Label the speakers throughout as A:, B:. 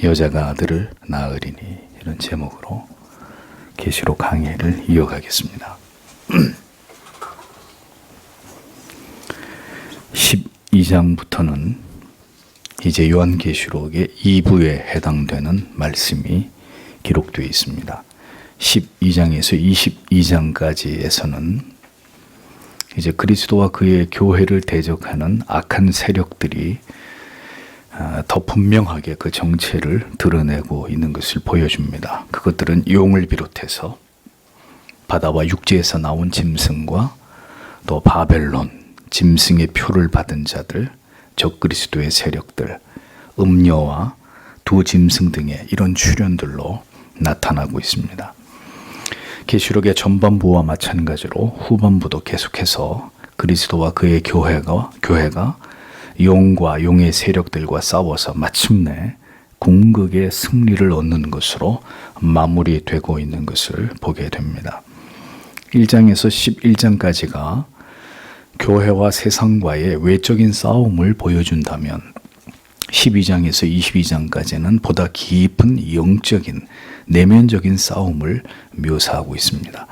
A: 여자가 아들을 낳으리니 이런 제목으로 계시록 강의를 이어가겠습니다. 12장부터는 이제 요한계시록의 2부에 해당되는 말씀이 기록되어 있습니다. 12장에서 22장까지에서는 이제 그리스도와 그의 교회를 대적하는 악한 세력들이 더 분명하게 그 정체를 드러내고 있는 것을 보여줍니다. 그것들은 용을 비롯해서 바다와 육지에서 나온 짐승과 또 바벨론, 짐승의 표를 받은 자들, 적그리스도의 세력들, 음녀와 두 짐승 등의 이런 출현들로 나타나고 있습니다. 계시록의 전반부와 마찬가지로 후반부도 계속해서 그리스도와 그의 교회가 용과 용의 세력들과 싸워서 마침내 궁극의 승리를 얻는 것으로 마무리되고 있는 것을 보게 됩니다. 1장에서 11장까지가 교회와 세상과의 외적인 싸움을 보여준다면 12장에서 22장까지는 보다 깊은 영적인 내면적인 싸움을 묘사하고 있습니다.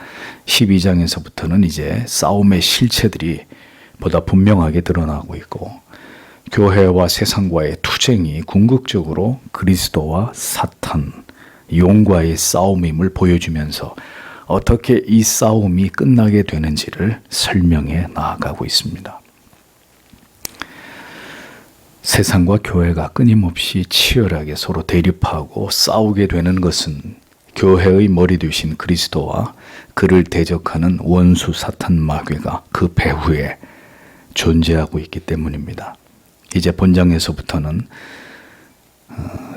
A: 12장에서부터는 이제 싸움의 실체들이 보다 분명하게 드러나고 있고 교회와 세상과의 투쟁이 궁극적으로 그리스도와 사탄, 용과의 싸움임을 보여주면서 어떻게 이 싸움이 끝나게 되는지를 설명해 나아가고 있습니다. 세상과 교회가 끊임없이 치열하게 서로 대립하고 싸우게 되는 것은 교회의 머리 되신 그리스도와 그를 대적하는 원수 사탄 마귀가 그 배후에 존재하고 있기 때문입니다. 이제 본장에서부터는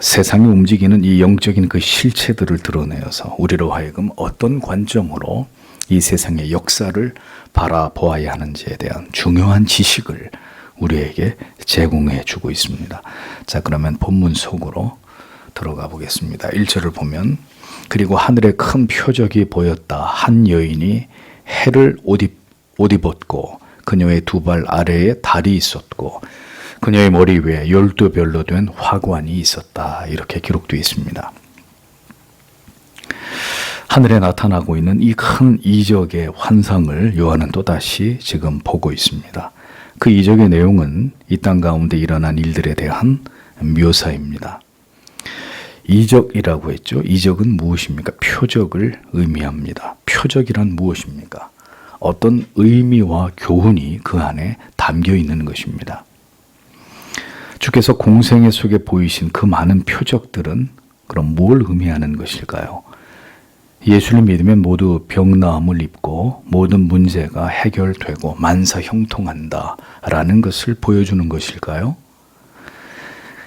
A: 세상이 움직이는 이 영적인 그 실체들을 드러내어서 우리로 하여금 어떤 관점으로 이 세상의 역사를 바라보아야 하는지에 대한 중요한 지식을 우리에게 제공해 주고 있습니다. 자, 그러면 본문 속으로 들어가 보겠습니다. 1절을 보면 그리고 하늘에 큰 표적이 보였다. 한 여인이 해를 옷 입었고 그녀의 두 발 아래에 달이 있었고 그녀의 머리 위에 12별로 된 화관이 있었다. 이렇게 기록되어 있습니다. 하늘에 나타나고 있는 이 큰 이적의 환상을 요한은 또다시 지금 보고 있습니다. 그 이적의 내용은 이 땅 가운데 일어난 일들에 대한 묘사입니다. 이적이라고 했죠. 이적은 무엇입니까? 표적을 의미합니다. 표적이란 무엇입니까? 어떤 의미와 교훈이 그 안에 담겨 있는 것입니다. 주께서 공생애 속에 보이신 그 많은 표적들은 그럼 뭘 의미하는 것일까요? 예수를 믿으면 모두 병나음을 입고 모든 문제가 해결되고 만사 형통한다 라는 것을 보여주는 것일까요?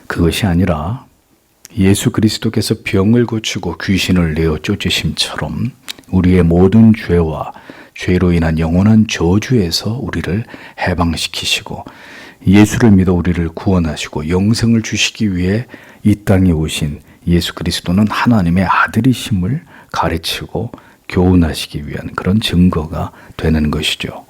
A: 그것이 아니라 예수 그리스도께서 병을 고치고 귀신을 내어 쫓으심처럼 우리의 모든 죄와 죄로 인한 영원한 저주에서 우리를 해방시키시고 예수를 믿어 우리를 구원하시고 영생을 주시기 위해 이 땅에 오신 예수 그리스도는 하나님의 아들이심을 가르치고 교훈하시기 위한 그런 증거가 되는 것이죠.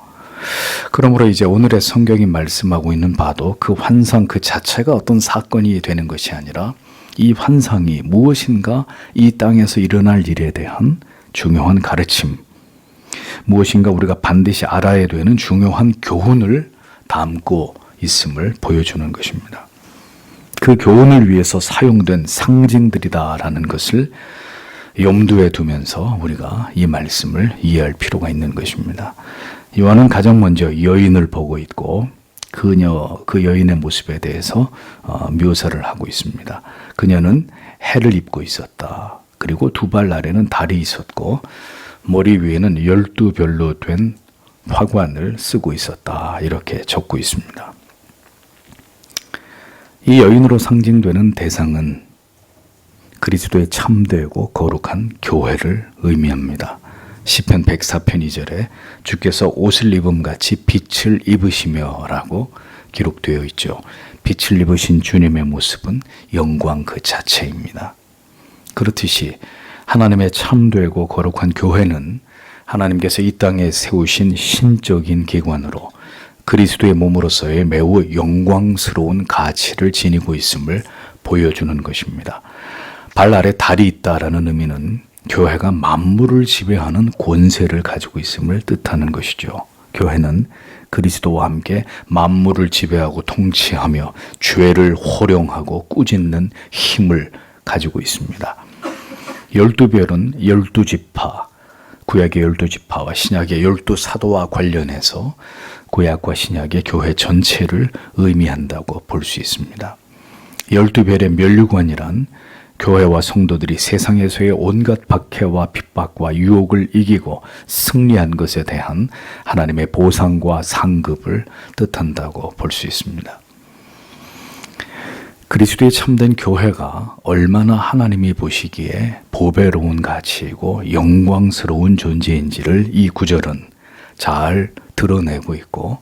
A: 그러므로 이제 오늘의 성경이 말씀하고 있는 바도 그 환상 그 자체가 어떤 사건이 되는 것이 아니라 이 환상이 무엇인가 이 땅에서 일어날 일에 대한 중요한 가르침, 무엇인가 우리가 반드시 알아야 되는 중요한 교훈을 담고 있음을 보여주는 것입니다. 그 교훈을 위해서 사용된 상징들이다라는 것을 염두에 두면서 우리가 이 말씀을 이해할 필요가 있는 것입니다. 요한은 가장 먼저 여인을 보고 있고 그 여인의 모습에 대해서 묘사를 하고 있습니다. 그녀는 해를 입고 있었다. 그리고 두 발 아래는 달이 있었고 머리 위에는 12별로 된 화관을 쓰고 있었다. 이렇게 적고 있습니다. 이 여인으로 상징되는 대상은 그리스도의 참되고 거룩한 교회를 의미합니다. 시편 104편 2절에 주께서 옷을 입음같이 빛을 입으시며 라고 기록되어 있죠. 빛을 입으신 주님의 모습은 영광 그 자체입니다. 그렇듯이 하나님의 참되고 거룩한 교회는 하나님께서 이 땅에 세우신 신적인 기관으로 그리스도의 몸으로서의 매우 영광스러운 가치를 지니고 있음을 보여주는 것입니다. 발 아래 달이 있다라는 의미는 교회가 만물을 지배하는 권세를 가지고 있음을 뜻하는 것이죠. 교회는 그리스도와 함께 만물을 지배하고 통치하며 죄를 호령하고 꾸짖는 힘을 가지고 있습니다. 12별은 12지파, 구약의 12지파와 신약의 12사도와 관련해서 구약과 신약의 교회 전체를 의미한다고 볼 수 있습니다. 12별의 면류관이란 교회와 성도들이 세상에서의 온갖 박해와 핍박과 유혹을 이기고 승리한 것에 대한 하나님의 보상과 상급을 뜻한다고 볼 수 있습니다. 그리스도의 참된 교회가 얼마나 하나님이 보시기에 보배로운 가치이고 영광스러운 존재인지를 이 구절은 잘 드러내고 있고,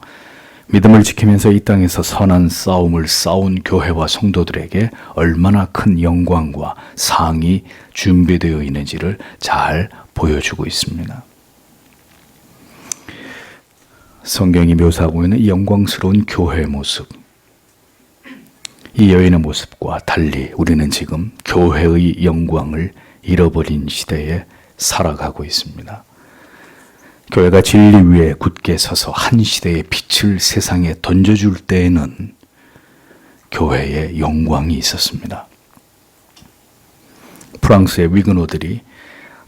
A: 믿음을 지키면서 이 땅에서 선한 싸움을 싸운 교회와 성도들에게 얼마나 큰 영광과 상이 준비되어 있는지를 잘 보여주고 있습니다. 성경이 묘사하고 있는 이 영광스러운 교회의 모습, 이 여인의 모습과 달리 우리는 지금 교회의 영광을 잃어버린 시대에 살아가고 있습니다. 교회가 진리 위에 굳게 서서 한 시대의 빛을 세상에 던져줄 때에는 교회에 영광이 있었습니다. 프랑스의 위그노들이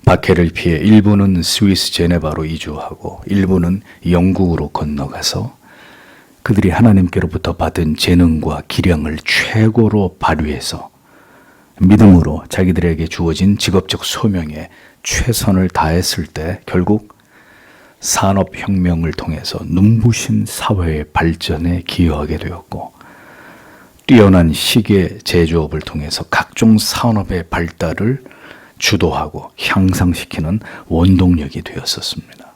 A: 박해를 피해 일부는 스위스 제네바로 이주하고 일부는 영국으로 건너가서 그들이 하나님께로부터 받은 재능과 기량을 최고로 발휘해서 믿음으로 자기들에게 주어진 직업적 소명에 최선을 다했을 때 결국 산업혁명을 통해서 눈부신 사회의 발전에 기여하게 되었고, 뛰어난 시계 제조업을 통해서 각종 산업의 발달을 주도하고 향상시키는 원동력이 되었었습니다.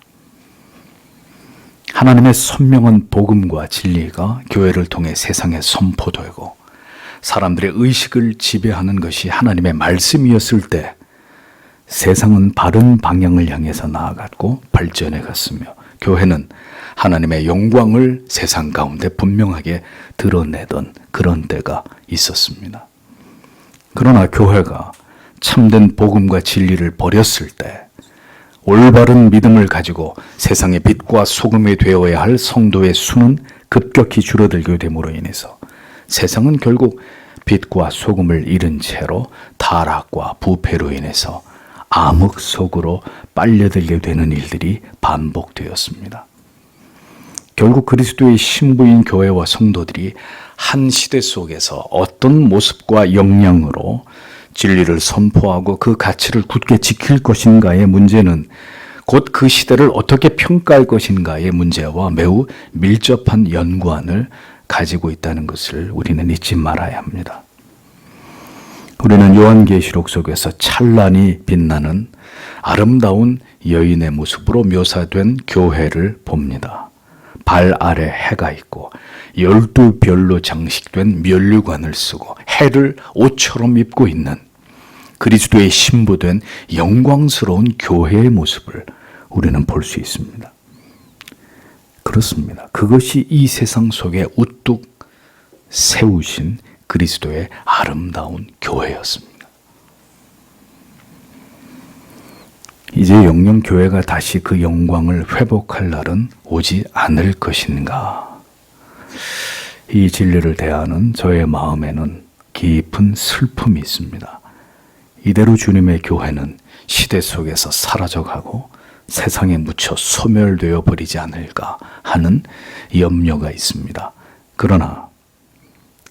A: 하나님의 선명한 복음과 진리가 교회를 통해 세상에 선포되고 사람들의 의식을 지배하는 것이 하나님의 말씀이었을 때 세상은 바른 방향을 향해서 나아갔고 발전해 갔으며 교회는 하나님의 영광을 세상 가운데 분명하게 드러내던 그런 때가 있었습니다. 그러나 교회가 참된 복음과 진리를 버렸을 때 올바른 믿음을 가지고 세상의 빛과 소금이 되어야 할 성도의 수는 급격히 줄어들게 됨으로 인해서 세상은 결국 빛과 소금을 잃은 채로 타락과 부패로 인해서 암흑 속으로 빨려들게 되는 일들이 반복되었습니다. 결국 그리스도의 신부인 교회와 성도들이 한 시대 속에서 어떤 모습과 역량으로 진리를 선포하고 그 가치를 굳게 지킬 것인가의 문제는 곧 그 시대를 어떻게 평가할 것인가의 문제와 매우 밀접한 연관을 가지고 있다는 것을 우리는 잊지 말아야 합니다. 우리는 요한계시록 속에서 찬란히 빛나는 아름다운 여인의 모습으로 묘사된 교회를 봅니다. 발 아래 해가 있고 12별로 장식된 면류관을 쓰고 해를 옷처럼 입고 있는 그리스도의 신부된 영광스러운 교회의 모습을 우리는 볼 수 있습니다. 그렇습니다. 그것이 이 세상 속에 우뚝 세우신 그리스도의 아름다운 교회였습니다. 이제 영영 교회가 다시 그 영광을 회복할 날은 오지 않을 것인가? 이 진리를 대하는 저의 마음에는 깊은 슬픔이 있습니다. 이대로 주님의 교회는 시대 속에서 사라져가고 세상에 묻혀 소멸되어 버리지 않을까 하는 염려가 있습니다. 그러나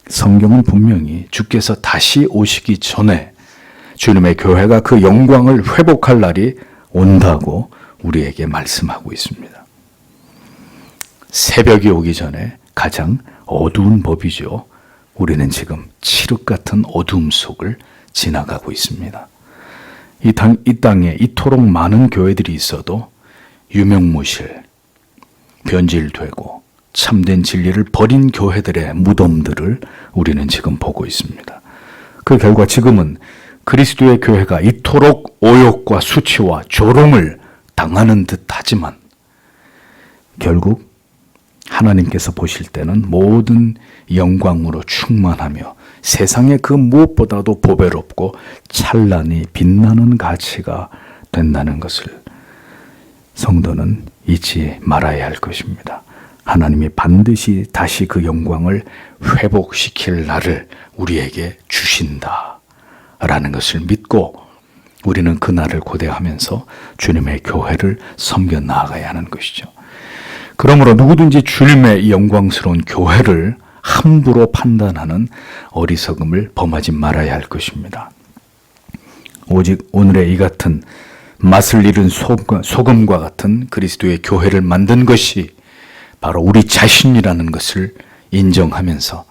A: 성경은 분명히 주께서 다시 오시기 전에 주님의 교회가 그 영광을 회복할 날이 온다고 우리에게 말씀하고 있습니다. 새벽이 오기 전에 가장 어두운 법이죠. 우리는 지금 칠흑 같은 어두움 속을 지나가고 있습니다. 이 땅에 이토록 많은 교회들이 있어도 유명무실, 변질되고 참된 진리를 버린 교회들의 무덤들을 우리는 지금 보고 있습니다. 그 결과 지금은 그리스도의 교회가 이토록 오욕과 수치와 조롱을 당하는 듯 하지만 결국 하나님께서 보실 때는 모든 영광으로 충만하며 세상의 그 무엇보다도 보배롭고 찬란히 빛나는 가치가 된다는 것을 성도는 잊지 말아야 할 것입니다. 하나님이 반드시 다시 그 영광을 회복시킬 날을 우리에게 주신다라는 것을 믿고 우리는 그 날을 고대하면서 주님의 교회를 섬겨 나아가야 하는 것이죠. 그러므로 누구든지 주님의 영광스러운 교회를 함부로 판단하는 어리석음을 범하지 말아야 할 것입니다. 오직 오늘의 이 같은 맛을 잃은 소금과 같은 그리스도의 교회를 만든 것이 바로 우리 자신이라는 것을 인정하면서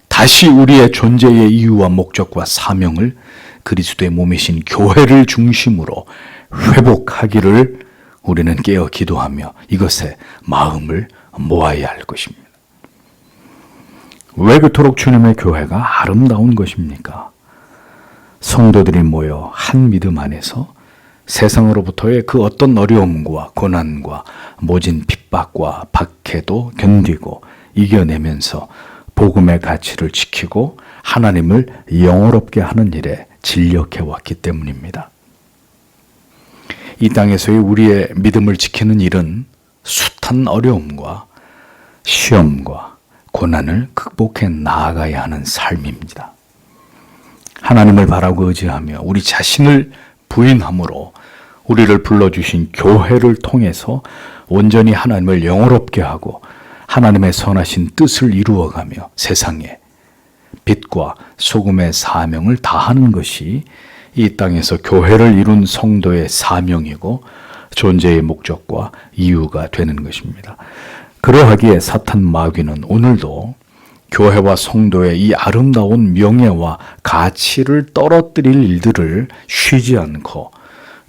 A: 다시 우리의 존재의 이유와 목적과 사명을 그리스도의 몸이신 교회를 중심으로 회복하기를 우리는 깨어 기도하며 이것에 마음을 모아야 할 것입니다. 왜 그토록 주님의 교회가 아름다운 것입니까? 성도들이 모여 한 믿음 안에서 세상으로부터의 그 어떤 어려움과 고난과 모진 핍박과 박해도 견디고 이겨내면서 복음의 가치를 지키고 하나님을 영화롭게 하는 일에 진력해왔기 때문입니다. 이 땅에서의 우리의 믿음을 지키는 일은 숱한 어려움과 시험과 고난을 극복해 나아가야 하는 삶입니다. 하나님을 바라고 의지하며 우리 자신을 부인함으로 우리를 불러주신 교회를 통해서 온전히 하나님을 영화롭게 하고 하나님의 선하신 뜻을 이루어가며 세상에 빛과 소금의 사명을 다하는 것이 이 땅에서 교회를 이룬 성도의 사명이고 존재의 목적과 이유가 되는 것입니다. 그러하기에 사탄 마귀는 오늘도 교회와 성도의 이 아름다운 명예와 가치를 떨어뜨릴 일들을 쉬지 않고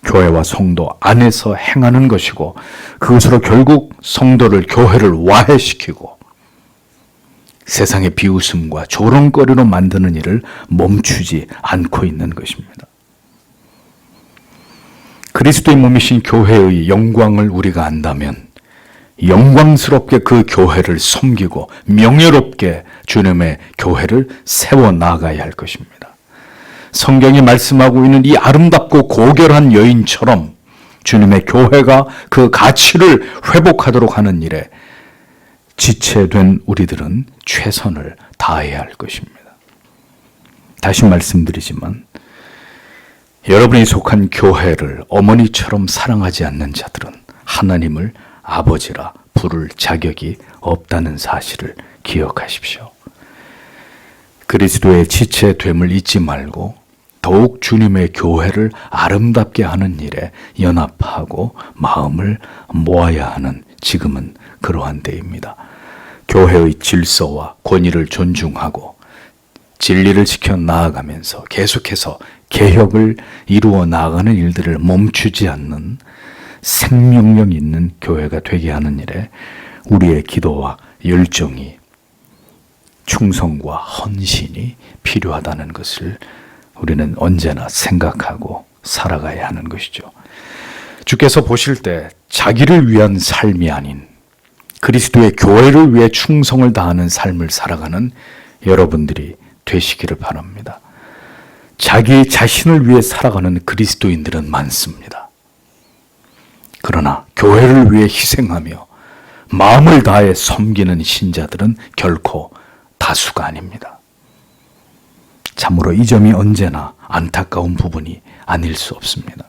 A: 교회와 성도 안에서 행하는 것이고 그것으로 결국 성도를 교회를 와해시키고 세상의 비웃음과 조롱거리로 만드는 일을 멈추지 않고 있는 것입니다. 그리스도의 몸이신 교회의 영광을 우리가 안다면 영광스럽게 그 교회를 섬기고 명예롭게 주님의 교회를 세워나가야 할 것입니다. 성경이 말씀하고 있는 이 아름답고 고결한 여인처럼 주님의 교회가 그 가치를 회복하도록 하는 일에 지체된 우리들은 최선을 다해야 할 것입니다. 다시 말씀드리지만 여러분이 속한 교회를 어머니처럼 사랑하지 않는 자들은 하나님을 아버지라 부를 자격이 없다는 사실을 기억하십시오. 그리스도의 지체됨을 잊지 말고 더욱 주님의 교회를 아름답게 하는 일에 연합하고 마음을 모아야 하는 지금은 그러한 때입니다. 교회의 질서와 권위를 존중하고 진리를 지켜 나아가면서 계속해서 개혁을 이루어 나아가는 일들을 멈추지 않는 생명력 있는 교회가 되게 하는 일에 우리의 기도와 열정이 충성과 헌신이 필요하다는 것을 우리는 언제나 생각하고 살아가야 하는 것이죠. 주께서 보실 때 자기를 위한 삶이 아닌 그리스도의 교회를 위해 충성을 다하는 삶을 살아가는 여러분들이 되시기를 바랍니다. 자기 자신을 위해 살아가는 그리스도인들은 많습니다. 그러나 교회를 위해 희생하며 마음을 다해 섬기는 신자들은 결코 다수가 아닙니다. 참으로 이 점이 언제나 안타까운 부분이 아닐 수 없습니다.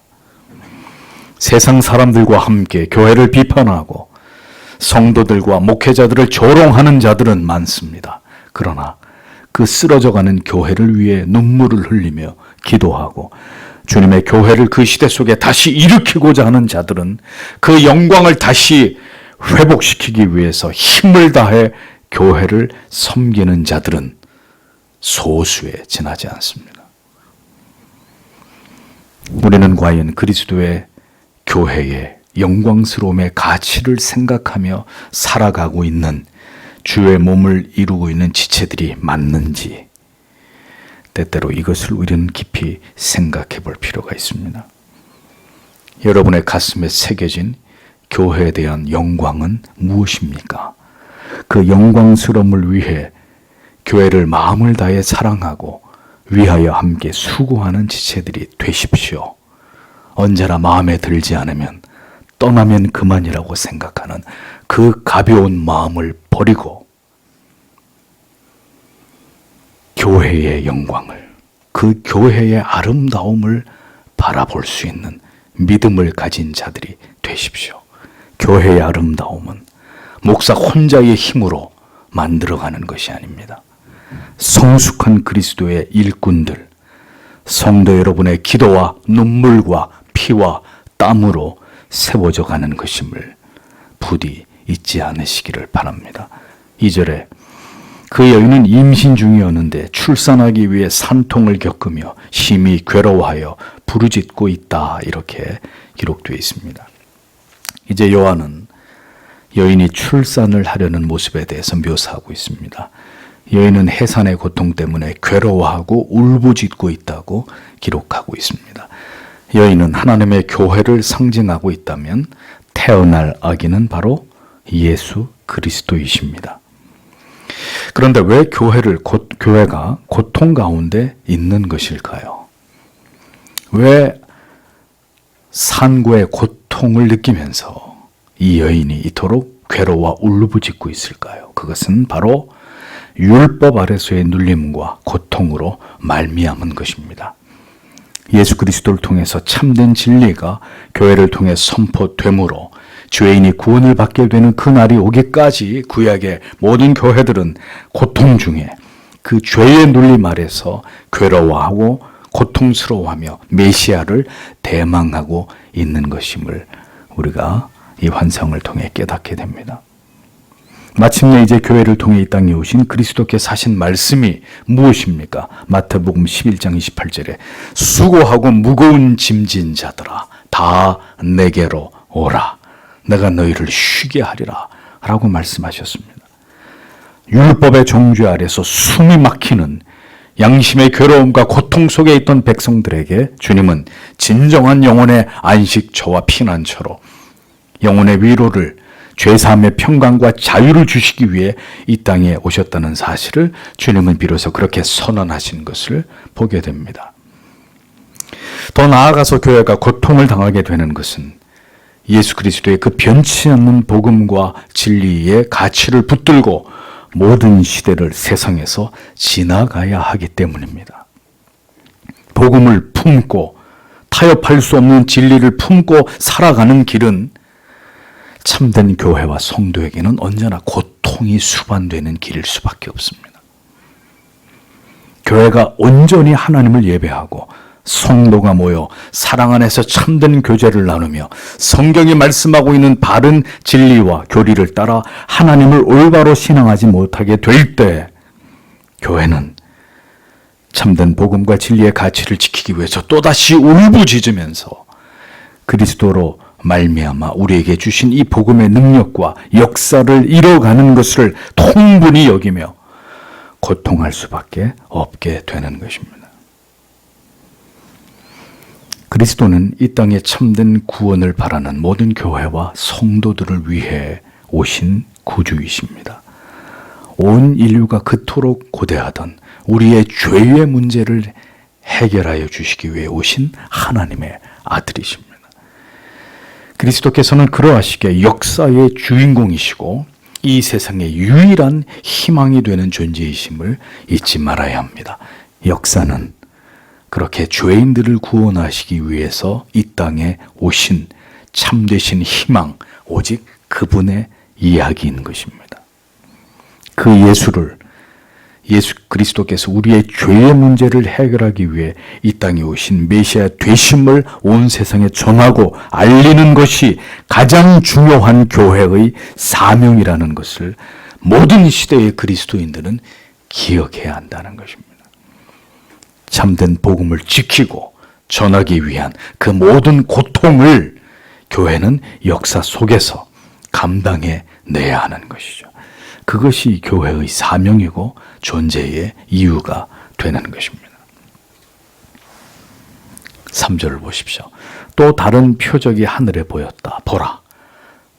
A: 세상 사람들과 함께 교회를 비판하고 성도들과 목회자들을 조롱하는 자들은 많습니다. 그러나 그 쓰러져가는 교회를 위해 눈물을 흘리며 기도하고 주님의 교회를 그 시대 속에 다시 일으키고자 하는 자들은 그 영광을 다시 회복시키기 위해서 힘을 다해 교회를 섬기는 자들은 소수에 지나지 않습니다. 우리는 과연 그리스도의 교회의 영광스러움의 가치를 생각하며 살아가고 있는 주의 몸을 이루고 있는 지체들이 맞는지 때때로 이것을 우리는 깊이 생각해 볼 필요가 있습니다. 여러분의 가슴에 새겨진 교회에 대한 영광은 무엇입니까? 그 영광스러움을 위해 교회를 마음을 다해 사랑하고 위하여 함께 수고하는 지체들이 되십시오. 언제나 마음에 들지 않으면 떠나면 그만이라고 생각하는 그 가벼운 마음을 버리고 교회의 영광을, 그 교회의 아름다움을 바라볼 수 있는 믿음을 가진 자들이 되십시오. 교회의 아름다움은 목사 혼자의 힘으로 만들어가는 것이 아닙니다. 성숙한 그리스도의 일꾼들, 성도 여러분의 기도와 눈물과 피와 땀으로 세워져 가는 것임을 부디 잊지 않으시기를 바랍니다. 2절에 그 여인은 임신 중이었는데 출산하기 위해 산통을 겪으며 심히 괴로워하여 부르짖고 있다, 이렇게 기록되어 있습니다. 이제 요한은 여인이 출산을 하려는 모습에 대해서 묘사하고 있습니다. 여인은 해산의 고통 때문에 괴로워하고 울부짖고 있다고 기록하고 있습니다. 여인은 하나님의 교회를 상징하고 있다면 태어날 아기는 바로 예수 그리스도이십니다. 그런데 왜 교회가 고통 가운데 있는 것일까요? 왜 산고의 고통을 느끼면서 이 여인이 이토록 괴로워 울부짖고 있을까요? 그것은 바로 율법 아래서의 눌림과 고통으로 말미암은 것입니다. 예수 그리스도를 통해서 참된 진리가 교회를 통해 선포되므로 죄인이 구원을 받게 되는 그 날이 오기까지 구약의 모든 교회들은 고통 중에 그 죄의 눌림 아래서 괴로워하고 고통스러워하며 메시아를 대망하고 있는 것임을 우리가 이 환상을 통해 깨닫게 됩니다. 마침내 이제 교회를 통해 이 땅에 오신 그리스도께서 하신 말씀이 무엇입니까? 마태복음 11장 28절에 수고하고 무거운 짐진 자들아 다 내게로 오라. 내가 너희를 쉬게 하리라 라고 말씀하셨습니다. 율법의 정죄 아래서 숨이 막히는 양심의 괴로움과 고통 속에 있던 백성들에게 주님은 진정한 영혼의 안식처와 피난처로 영혼의 위로를, 죄사함의 평강과 자유를 주시기 위해 이 땅에 오셨다는 사실을 주님은 비로소 그렇게 선언하신 것을 보게 됩니다. 더 나아가서 교회가 고통을 당하게 되는 것은 예수 그리스도의 그 변치 않는 복음과 진리의 가치를 붙들고 모든 시대를 세상에서 지나가야 하기 때문입니다. 복음을 품고 타협할 수 없는 진리를 품고 살아가는 길은 참된 교회와 성도에게는 언제나 고통이 수반되는 길일 수밖에 없습니다. 교회가 온전히 하나님을 예배하고 성도가 모여 사랑 안에서 참된 교제를 나누며 성경이 말씀하고 있는 바른 진리와 교리를 따라 하나님을 올바로 신앙하지 못하게 될 때 교회는 참된 복음과 진리의 가치를 지키기 위해서 또다시 울부짖으면서 그리스도로 말미암아 우리에게 주신 이 복음의 능력과 역사를 이뤄가는 것을 통분히 여기며 고통할 수밖에 없게 되는 것입니다. 그리스도는 이 땅에 참된 구원을 바라는 모든 교회와 성도들을 위해 오신 구주이십니다. 온 인류가 그토록 고대하던 우리의 죄의 문제를 해결하여 주시기 위해 오신 하나님의 아들이십니다. 그리스도께서는 그러하시기에 역사의 주인공이시고 이 세상의 유일한 희망이 되는 존재이심을 잊지 말아야 합니다. 역사는 그렇게 죄인들을 구원하시기 위해서 이 땅에 오신 참되신 희망, 오직 그분의 이야기인 것입니다. 그 예수 그리스도께서 우리의 죄의 문제를 해결하기 위해 이 땅에 오신 메시아 되심을 온 세상에 전하고 알리는 것이 가장 중요한 교회의 사명이라는 것을 모든 시대의 그리스도인들은 기억해야 한다는 것입니다. 참된 복음을 지키고 전하기 위한 그 모든 고통을 교회는 역사 속에서 감당해 내야 하는 것이죠. 그것이 교회의 사명이고 존재의 이유가 되는 것입니다. 3절을 보십시오. 또 다른 표적이 하늘에 보였다. 보라,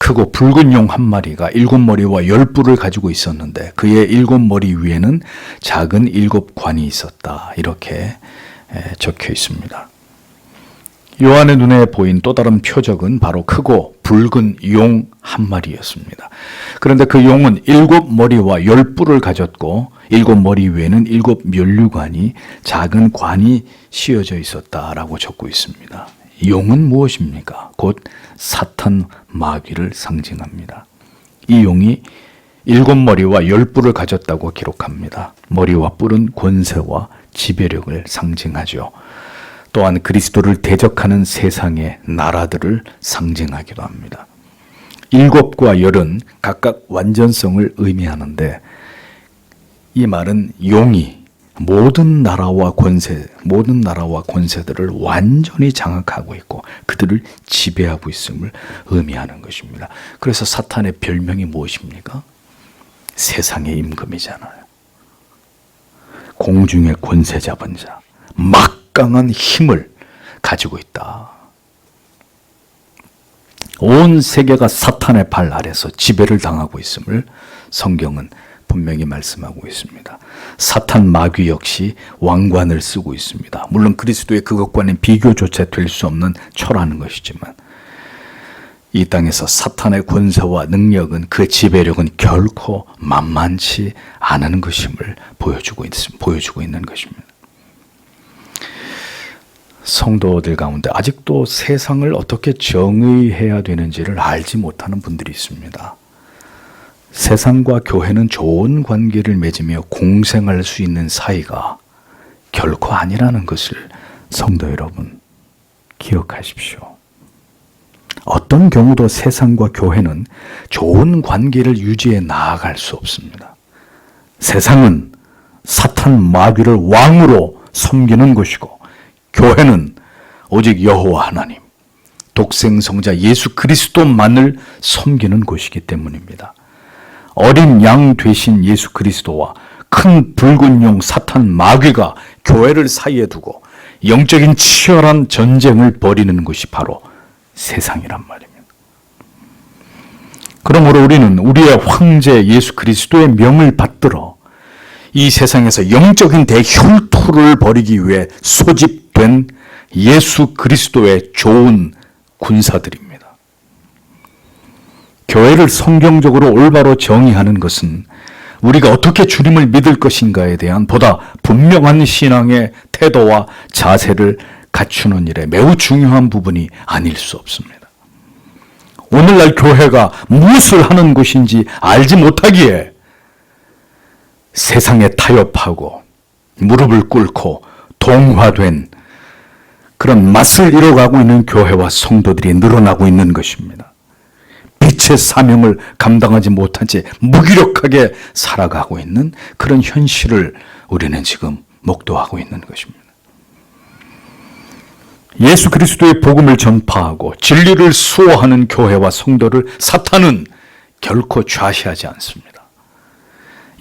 A: 크고 붉은 용 한 마리가 7머리와 10뿔을 가지고 있었는데 그의 7머리 위에는 작은 7관이 있었다. 이렇게 적혀 있습니다. 요한의 눈에 보인 또 다른 표적은 바로 크고 붉은 용 한 마리였습니다. 그런데 그 용은 7머리와 10뿔을 가졌고 7머리 위에는 7면류관이 작은 관이 씌어져 있었다라고 적고 있습니다. 용은 무엇입니까? 곧 사탄 마귀를 상징합니다. 이 용이 7머리와 10뿔을 가졌다고 기록합니다. 머리와 뿔은 권세와 지배력을 상징하죠. 또한 그리스도를 대적하는 세상의 나라들을 상징하기도 합니다. 7과 10은 각각 완전성을 의미하는데 이 말은 용이 모든 나라와 권세들을 완전히 장악하고 있고 그들을 지배하고 있음을 의미하는 것입니다. 그래서 사탄의 별명이 무엇입니까? 세상의 임금이잖아요. 공중의 권세 잡은 자, 막강한 힘을 가지고 있다. 온 세계가 사탄의 발 아래서 지배를 당하고 있음을 성경은 분명히 말씀하고 있습니다. 사탄 마귀 역시 왕관을 쓰고 있습니다. 물론 그리스도의 그것과는 비교조차 될 수 없는 초라는 것이지만 이 땅에서 사탄의 권세와 능력은 그 지배력은 결코 만만치 않은 것임을 보여주고 있는 것입니다. 성도들 가운데 아직도 세상을 어떻게 정의해야 되는지를 알지 못하는 분들이 있습니다. 세상과 교회는 좋은 관계를 맺으며 공생할 수 있는 사이가 결코 아니라는 것을 성도 여러분 기억하십시오. 어떤 경우도 세상과 교회는 좋은 관계를 유지해 나아갈 수 없습니다. 세상은 사탄 마귀를 왕으로 섬기는 것이고 교회는 오직 여호와 하나님, 독생성자 예수 그리스도만을 섬기는 곳이기 때문입니다. 어린 양 되신 예수 그리스도와 큰 붉은 용 사탄 마귀가 교회를 사이에 두고 영적인 치열한 전쟁을 벌이는 것이 바로 세상이란 말입니다. 그러므로 우리는 우리의 황제 예수 그리스도의 명을 받들어 이 세상에서 영적인 대혈투를 벌이기 위해 소집된 예수 그리스도의 좋은 군사들입니다. 교회를 성경적으로 올바로 정의하는 것은 우리가 어떻게 주님을 믿을 것인가에 대한 보다 분명한 신앙의 태도와 자세를 갖추는 일에 매우 중요한 부분이 아닐 수 없습니다. 오늘날 교회가 무엇을 하는 곳인지 알지 못하기에 세상에 타협하고 무릎을 꿇고 동화된 그런 맛을 잃어가고 있는 교회와 성도들이 늘어나고 있는 것입니다. 빛의 사명을 감당하지 못한 채 무기력하게 살아가고 있는 그런 현실을 우리는 지금 목도하고 있는 것입니다. 예수 그리스도의 복음을 전파하고 진리를 수호하는 교회와 성도를 사탄은 결코 좌시하지 않습니다.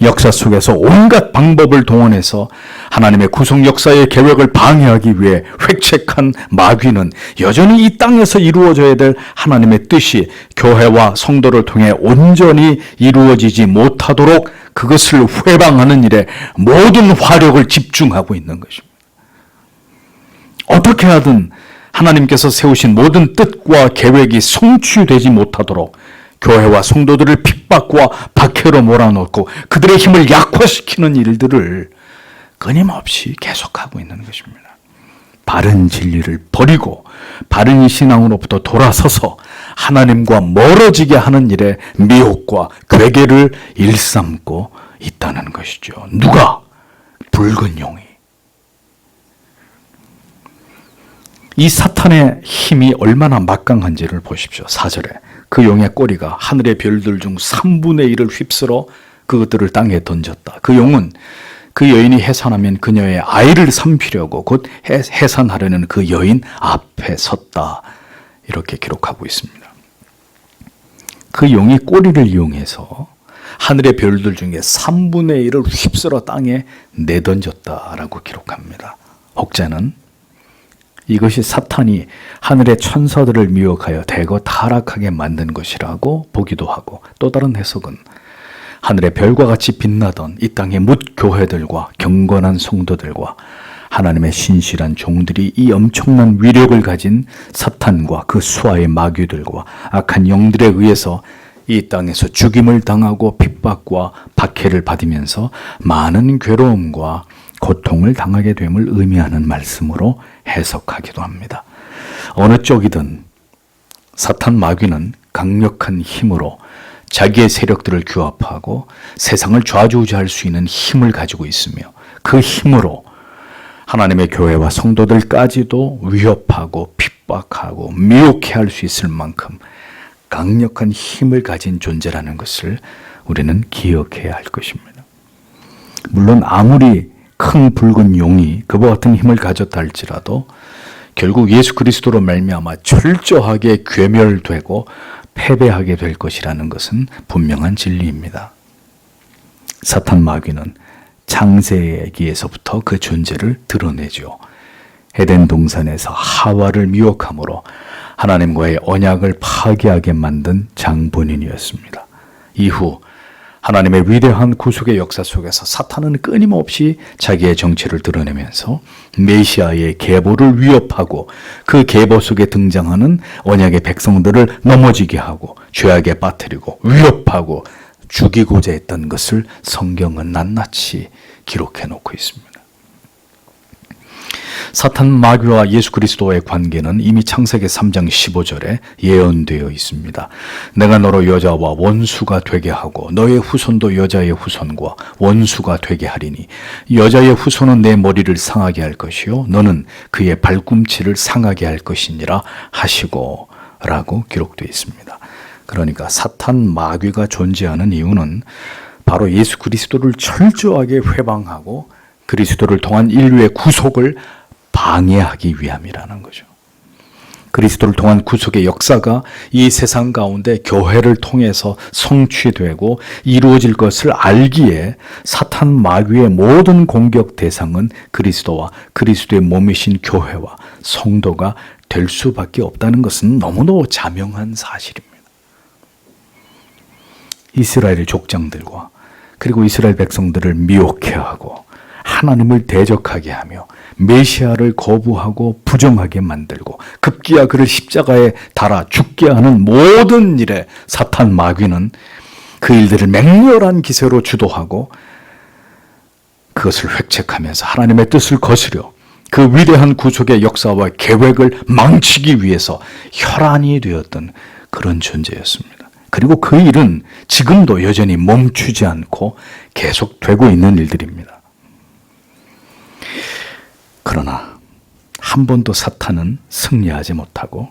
A: 역사 속에서 온갖 방법을 동원해서 하나님의 구속 역사의 계획을 방해하기 위해 획책한 마귀는 여전히 이 땅에서 이루어져야 될 하나님의 뜻이 교회와 성도를 통해 온전히 이루어지지 못하도록 그것을 회방하는 일에 모든 화력을 집중하고 있는 것입니다. 어떻게 하든 하나님께서 세우신 모든 뜻과 계획이 성취되지 못하도록 교회와 성도들을 핍박과 박해로 몰아넣고 그들의 힘을 약화시키는 일들을 끊임없이 계속하고 있는 것입니다. 바른 진리를 버리고 바른 신앙으로부터 돌아서서 하나님과 멀어지게 하는 일에 미혹과 괴계를 일삼고 있다는 것이죠. 누가? 붉은 용이. 이 사탄의 힘이 얼마나 막강한지를 보십시오. 4절에 그 용의 꼬리가 하늘의 별들 중 3분의 1을 휩쓸어 그것들을 땅에 던졌다. 그 용은 그 여인이 해산하면 그녀의 아이를 삼키려고 곧 해산하려는 그 여인 앞에 섰다. 이렇게 기록하고 있습니다. 그 용이 꼬리를 이용해서 하늘의 별들 중에 3분의 1을 휩쓸어 땅에 내던졌다라고 기록합니다. 혹자는 이것이 사탄이 하늘의 천사들을 미혹하여 대거 타락하게 만든 것이라고 보기도 하고, 또 다른 해석은 하늘의 별과 같이 빛나던 이 땅의 뭇 교회들과 경건한 성도들과 하나님의 신실한 종들이 이 엄청난 위력을 가진 사탄과 그 수하의 마귀들과 악한 영들에 의해서 이 땅에서 죽임을 당하고 핍박과 박해를 받으면서 많은 괴로움과 고통을 당하게 됨을 의미하는 말씀으로 해석하기도 합니다. 어느 쪽이든 사탄 마귀는 강력한 힘으로 자기의 세력들을 규합하고 세상을 좌지우지할 수 있는 힘을 가지고 있으며, 그 힘으로 하나님의 교회와 성도들까지도 위협하고 핍박하고 미혹해 할 수 있을 만큼 강력한 힘을 가진 존재라는 것을 우리는 기억해야 할 것입니다. 물론 아무리 큰 붉은 용이 그와 같은 힘을 가졌다 할지라도 결국 예수 그리스도로 말미암아 철저하게 괴멸되고 패배하게 될 것이라는 것은 분명한 진리입니다. 사탄 마귀는 창세기에서부터 그 존재를 드러내죠. 에덴 동산에서 하와를 미혹함으로 하나님과의 언약을 파괴하게 만든 장본인이었습니다. 이후 하나님의 위대한 구속의 역사 속에서 사탄은 끊임없이 자기의 정체를 드러내면서 메시아의 계보를 위협하고, 그 계보 속에 등장하는 언약의 백성들을 넘어지게 하고 죄악에 빠뜨리고 위협하고 죽이고자 했던 것을 성경은 낱낱이 기록해 놓고 있습니다. 사탄 마귀와 예수 그리스도의 관계는 이미 창세기 3장 15절에 예언되어 있습니다. 내가 너로 여자와 원수가 되게 하고 너의 후손도 여자의 후손과 원수가 되게 하리니 여자의 후손은 내 머리를 상하게 할 것이요 너는 그의 발꿈치를 상하게 할 것이니라 하시고 라고 기록되어 있습니다. 그러니까 사탄 마귀가 존재하는 이유는 바로 예수 그리스도를 철저하게 회방하고 그리스도를 통한 인류의 구속을 방해하기 위함이라는 거죠. 그리스도를 통한 구속의 역사가 이 세상 가운데 교회를 통해서 성취되고 이루어질 것을 알기에 사탄 마귀의 모든 공격 대상은 그리스도와 그리스도의 몸이신 교회와 성도가 될 수밖에 없다는 것은 너무도 자명한 사실입니다. 이스라엘 족장들과 그리고 이스라엘 백성들을 미혹해하고 하나님을 대적하게 하며 메시아를 거부하고 부정하게 만들고 급기야 그를 십자가에 달아 죽게 하는 모든 일에 사탄 마귀는 그 일들을 맹렬한 기세로 주도하고 그것을 획책하면서 하나님의 뜻을 거스려 그 위대한 구속의 역사와 계획을 망치기 위해서 혈안이 되었던 그런 존재였습니다. 그리고 그 일은 지금도 여전히 멈추지 않고 계속되고 있는 일들입니다. 그러나 한 번도 사탄은 승리하지 못하고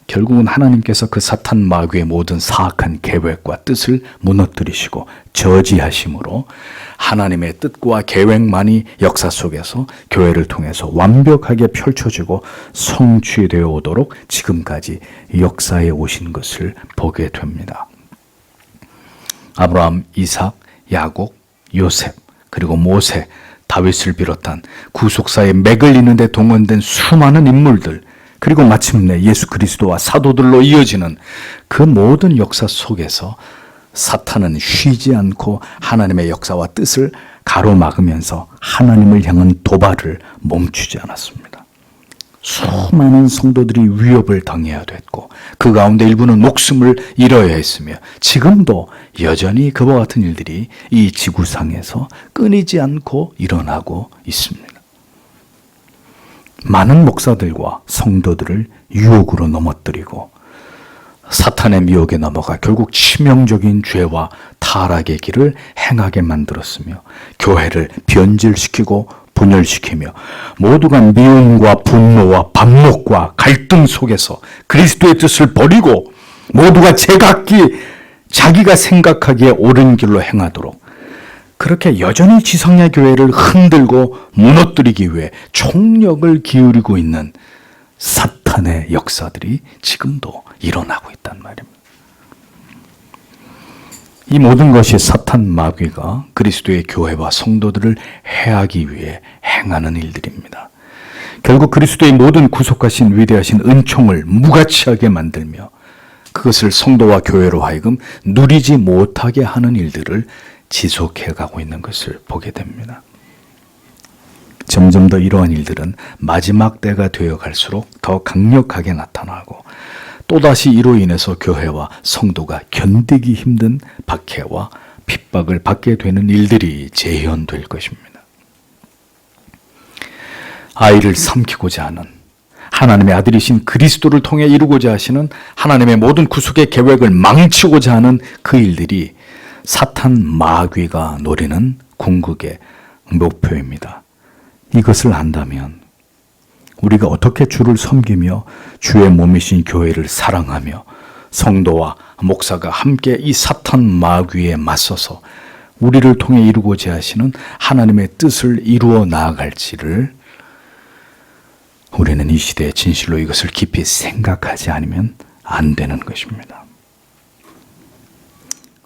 A: 결국은 하나님께서 그 사탄 마귀의 모든 사악한 계획과 뜻을 무너뜨리시고 저지하심으로 하나님의 뜻과 계획만이 역사 속에서 교회를 통해서 완벽하게 펼쳐지고 성취되어 오도록 지금까지 역사에 오신 것을 보게 됩니다. 아브라함, 이삭, 야곱, 요셉, 그리고 모세, 다윗을 비롯한 구속사의 맥을 잇는 데 동원된 수많은 인물들, 그리고 마침내 예수 그리스도와 사도들로 이어지는 그 모든 역사 속에서 사탄은 쉬지 않고 하나님의 역사와 뜻을 가로막으면서 하나님을 향한 도발을 멈추지 않았습니다. 수많은 성도들이 위협을 당해야 됐고 그 가운데 일부는 목숨을 잃어야 했으며 지금도 여전히 그와 같은 일들이 이 지구상에서 끊이지 않고 일어나고 있습니다. 많은 목사들과 성도들을 유혹으로 넘어뜨리고 사탄의 미혹에 넘어가 결국 치명적인 죄와 타락의 길을 행하게 만들었으며 교회를 변질시키고 분열시키며 모두가 미움과 분노와 반목과 갈등 속에서 그리스도의 뜻을 버리고 모두가 제각기 자기가 생각하기에 옳은 길로 행하도록 그렇게 여전히 지성의 교회를 흔들고 무너뜨리기 위해 총력을 기울이고 있는 사탄의 역사들이 지금도 일어나고 있단 말입니다. 이 모든 것이 사탄 마귀가 그리스도의 교회와 성도들을 해하기 위해 행하는 일들입니다. 결국 그리스도의 모든 구속하신 위대하신 은총을 무가치하게 만들며 그것을 성도와 교회로 하여금 누리지 못하게 하는 일들을 지속해 가고 있는 것을 보게 됩니다. 점점 더 이러한 일들은 마지막 때가 되어 갈수록 더 강력하게 나타나고 또다시 이로 인해서 교회와 성도가 견디기 힘든 박해와 핍박을 받게 되는 일들이 재현될 것입니다. 아이를 삼키고자 하는 하나님의 아들이신 그리스도를 통해 이루고자 하시는 하나님의 모든 구속의 계획을 망치고자 하는 그 일들이 사탄 마귀가 노리는 궁극의 목표입니다. 이것을 안다면 우리가 어떻게 주를 섬기며 주의 몸이신 교회를 사랑하며 성도와 목사가 함께 이 사탄 마귀에 맞서서 우리를 통해 이루고자 하시는 하나님의 뜻을 이루어 나아갈지를 우리는 이 시대에 진실로 이것을 깊이 생각하지 않으면 안 되는 것입니다.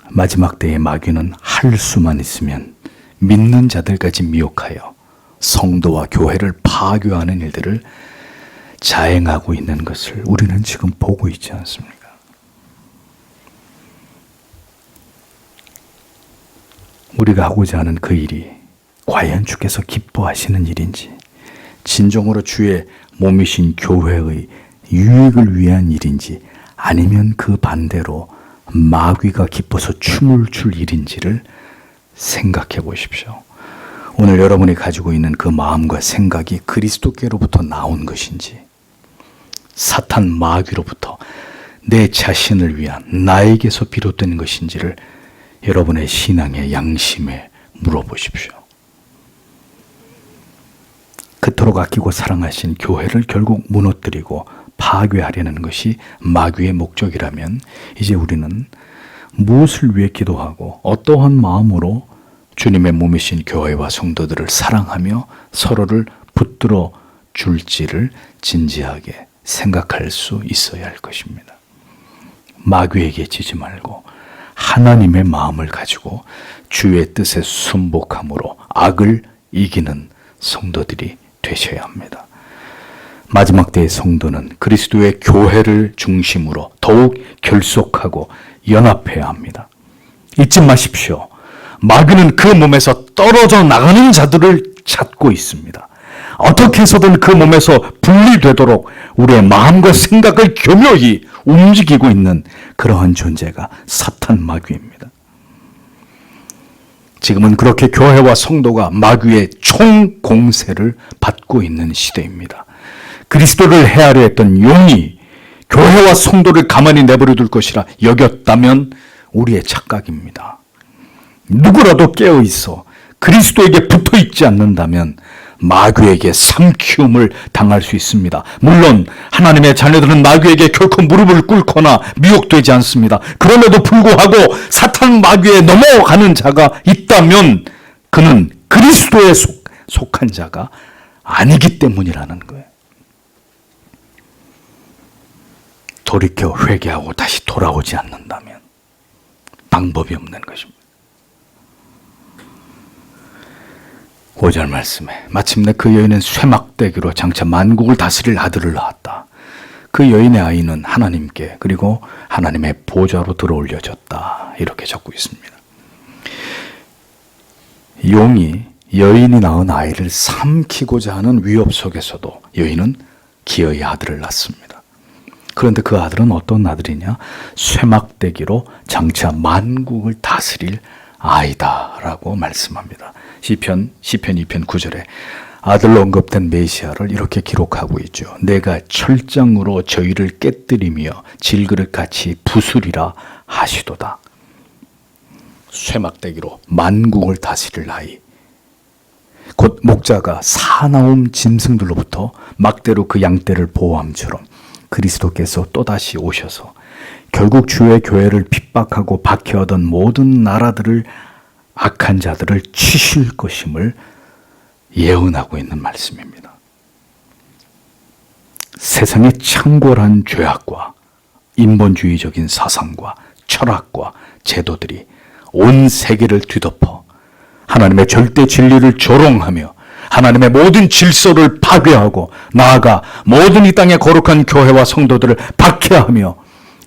A: 마지막 때의 마귀는 할 수만 있으면 믿는 자들까지 미혹하여 성도와 교회를 파괴하는 일들을 자행하고 있는 것을 우리는 지금 보고 있지 않습니까? 우리가 하고자 하는 그 일이 과연 주께서 기뻐하시는 일인지, 진정으로 주의 몸이신 교회의 유익을 위한 일인지, 아니면 그 반대로 마귀가 기뻐서 춤을 출 일인지를 생각해 보십시오. 오늘 여러분이 가지고 있는 그 마음과 생각이 그리스도께로부터 나온 것인지, 사탄 마귀로부터 내 자신을 위한 나에게서 비롯된 것인지를 여러분의 신앙의 양심에 물어보십시오. 그토록 아끼고 사랑하신 교회를 결국 무너뜨리고 파괴하려는 것이 마귀의 목적이라면 이제 우리는 무엇을 위해 기도하고 어떠한 마음으로 주님의 몸이신 교회와 성도들을 사랑하며 서로를 붙들어 줄지를 진지하게 생각할 수 있어야 할 것입니다. 마귀에게 지지 말고 하나님의 마음을 가지고 주의 뜻에 순복함으로 악을 이기는 성도들이 되셔야 합니다. 마지막 때의 성도는 그리스도의 교회를 중심으로 더욱 결속하고 연합해야 합니다. 잊지 마십시오. 마귀는 그 몸에서 떨어져 나가는 자들을 찾고 있습니다. 어떻게 해서든 그 몸에서 분리되도록 우리의 마음과 생각을 교묘히 움직이고 있는 그러한 존재가 사탄 마귀입니다. 지금은 그렇게 교회와 성도가 마귀의 총공세를 받고 있는 시대입니다. 그리스도를 헤아려 했던 용이 교회와 성도를 가만히 내버려 둘 것이라 여겼다면 우리의 착각입니다. 누구라도 깨어 있어 그리스도에게 붙어 있지 않는다면 마귀에게 삼키움을 당할 수 있습니다. 물론 하나님의 자녀들은 마귀에게 결코 무릎을 꿇거나 미혹되지 않습니다. 그럼에도 불구하고 사탄 마귀에 넘어가는 자가 있다면 그는 그리스도에 속한 자가 아니기 때문이라는 거예요. 돌이켜 회개하고 다시 돌아오지 않는다면 방법이 없는 것입니다. 5절 말씀에 마침내 그 여인은 쇠막대기로 장차 만국을 다스릴 아들을 낳았다. 그 여인의 아이는 하나님께 그리고 하나님의 보좌로 들어올려졌다. 이렇게 적고 있습니다. 용이 여인이 낳은 아이를 삼키고자 하는 위협 속에서도 여인은 기어이 아들을 낳습니다. 그런데 그 아들은 어떤 아들이냐? 쇠막대기로 장차 만국을 다스릴 아이다라고 말씀합니다. 시편 2편 9절에 아들로 언급된 메시아를 이렇게 기록하고 있죠. 내가 철장으로 저희를 깨뜨리며 질그릇같이 부수리라 하시도다. 쇠막대기로 만국을 다스릴 아이. 곧 목자가 사나움 짐승들로부터 막대로 그 양떼를 보호함처럼 그리스도께서 또다시 오셔서 결국 주의 교회를 핍박하고 박해하던 모든 나라들을 악한 자들을 치실 것임을 예언하고 있는 말씀입니다. 세상의 창궐한 죄악과 인본주의적인 사상과 철학과 제도들이 온 세계를 뒤덮어 하나님의 절대 진리를 조롱하며 하나님의 모든 질서를 파괴하고 나아가 모든 이 땅의 거룩한 교회와 성도들을 박해하며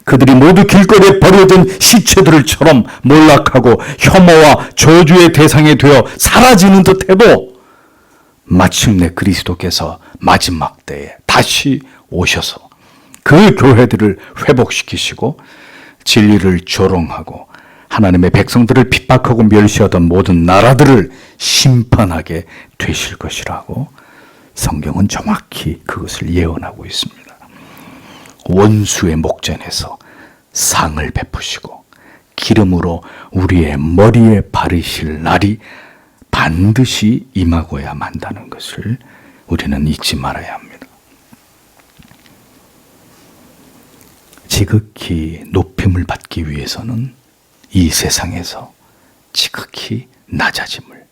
A: 그들이 모두 길거리에 버려진 시체들처럼 몰락하고 혐오와 저주의 대상이 되어 사라지는 듯해도 마침내 그리스도께서 마지막 때에 다시 오셔서 그 교회들을 회복시키시고 진리를 조롱하고 하나님의 백성들을 핍박하고 멸시하던 모든 나라들을 심판하게 되실 것이라고 성경은 정확히 그것을 예언하고 있습니다. 원수의 목전에서 상을 베푸시고 기름으로 우리의 머리에 바르실 날이 반드시 임하고야 만다는 것을 우리는 잊지 말아야 합니다. 지극히 높임을 받기 위해서는 이 세상에서 지극히 낮아짐을,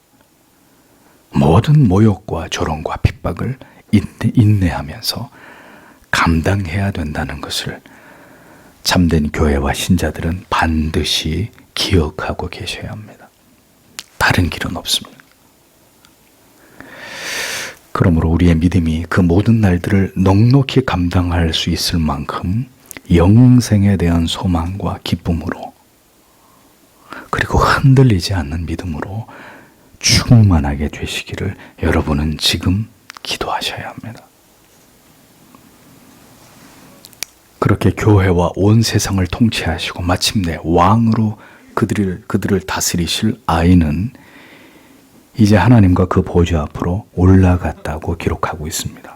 A: 모든 모욕과 조롱과 핍박을 인내하면서 감당해야 된다는 것을 참된 교회와 신자들은 반드시 기억하고 계셔야 합니다. 다른 길은 없습니다. 그러므로 우리의 믿음이 그 모든 날들을 넉넉히 감당할 수 있을 만큼 영생에 대한 소망과 기쁨으로, 그리고 흔들리지 않는 믿음으로 충만하게 되시기를 여러분은 지금 기도하셔야 합니다. 그렇게 교회와 온 세상을 통치하시고 마침내 왕으로 그들을 다스리실 아이는 이제 하나님과 그 보좌 앞으로 올라갔다고 기록하고 있습니다.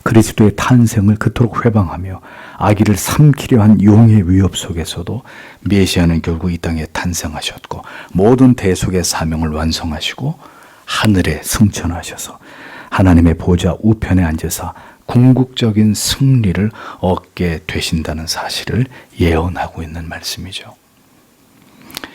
A: 그리스도의 탄생을 그토록 회방하며 아기를 삼키려 한 용의 위협 속에서도 메시아는 결국 이 땅에 탄생하셨고 모든 대속의 사명을 완성하시고 하늘에 승천하셔서 하나님의 보좌 우편에 앉아서 궁극적인 승리를 얻게 되신다는 사실을 예언하고 있는 말씀이죠.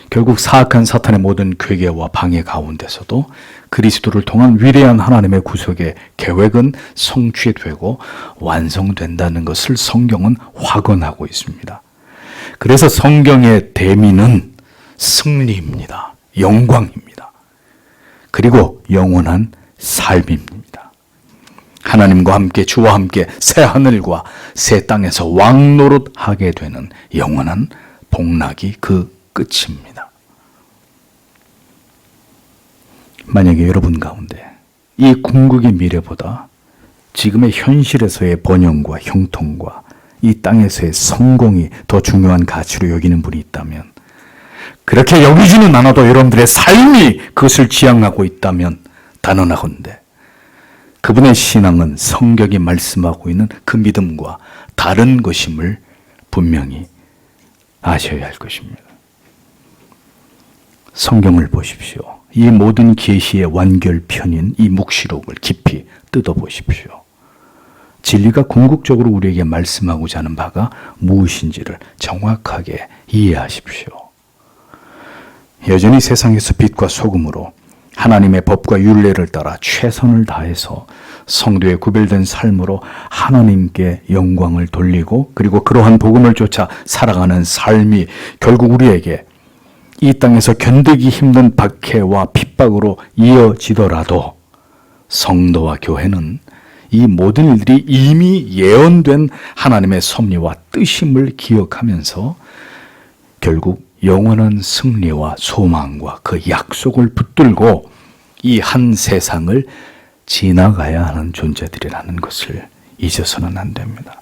A: 결국 사악한 사탄의 모든 괴계와 방해 가운데서도 그리스도를 통한 위대한 하나님의 구속의 계획은 성취되고 완성된다는 것을 성경은 확언하고 있습니다. 그래서 성경의 대미는 승리입니다. 영광입니다. 그리고 영원한 삶입니다. 하나님과 함께 주와 함께 새 하늘과 새 땅에서 왕노릇하게 되는 영원한 복락이 그 끝입니다. 만약에 여러분 가운데 이 궁극의 미래보다 지금의 현실에서의 번영과 형통과 이 땅에서의 성공이 더 중요한 가치로 여기는 분이 있다면, 그렇게 여기지는 않아도 여러분들의 삶이 그것을 지향하고 있다면 단언하건대 그분의 신앙은 성경이 말씀하고 있는 그 믿음과 다른 것임을 분명히 아셔야 할 것입니다. 성경을 보십시오. 이 모든 계시의 완결편인 이 묵시록을 깊이 뜯어보십시오. 진리가 궁극적으로 우리에게 말씀하고자 하는 바가 무엇인지를 정확하게 이해하십시오. 여전히 세상에서 빛과 소금으로 하나님의 법과 율례를 따라 최선을 다해서 성도의 구별된 삶으로 하나님께 영광을 돌리고 그리고 그러한 복음을 쫓아 살아가는 삶이 결국 우리에게 이 땅에서 견디기 힘든 박해와 핍박으로 이어지더라도 성도와 교회는 이 모든 일들이 이미 예언된 하나님의 섭리와 뜻임을 기억하면서 결국 영원한 승리와 소망과 그 약속을 붙들고 이 한 세상을 지나가야 하는 존재들이라는 것을 잊어서는 안 됩니다.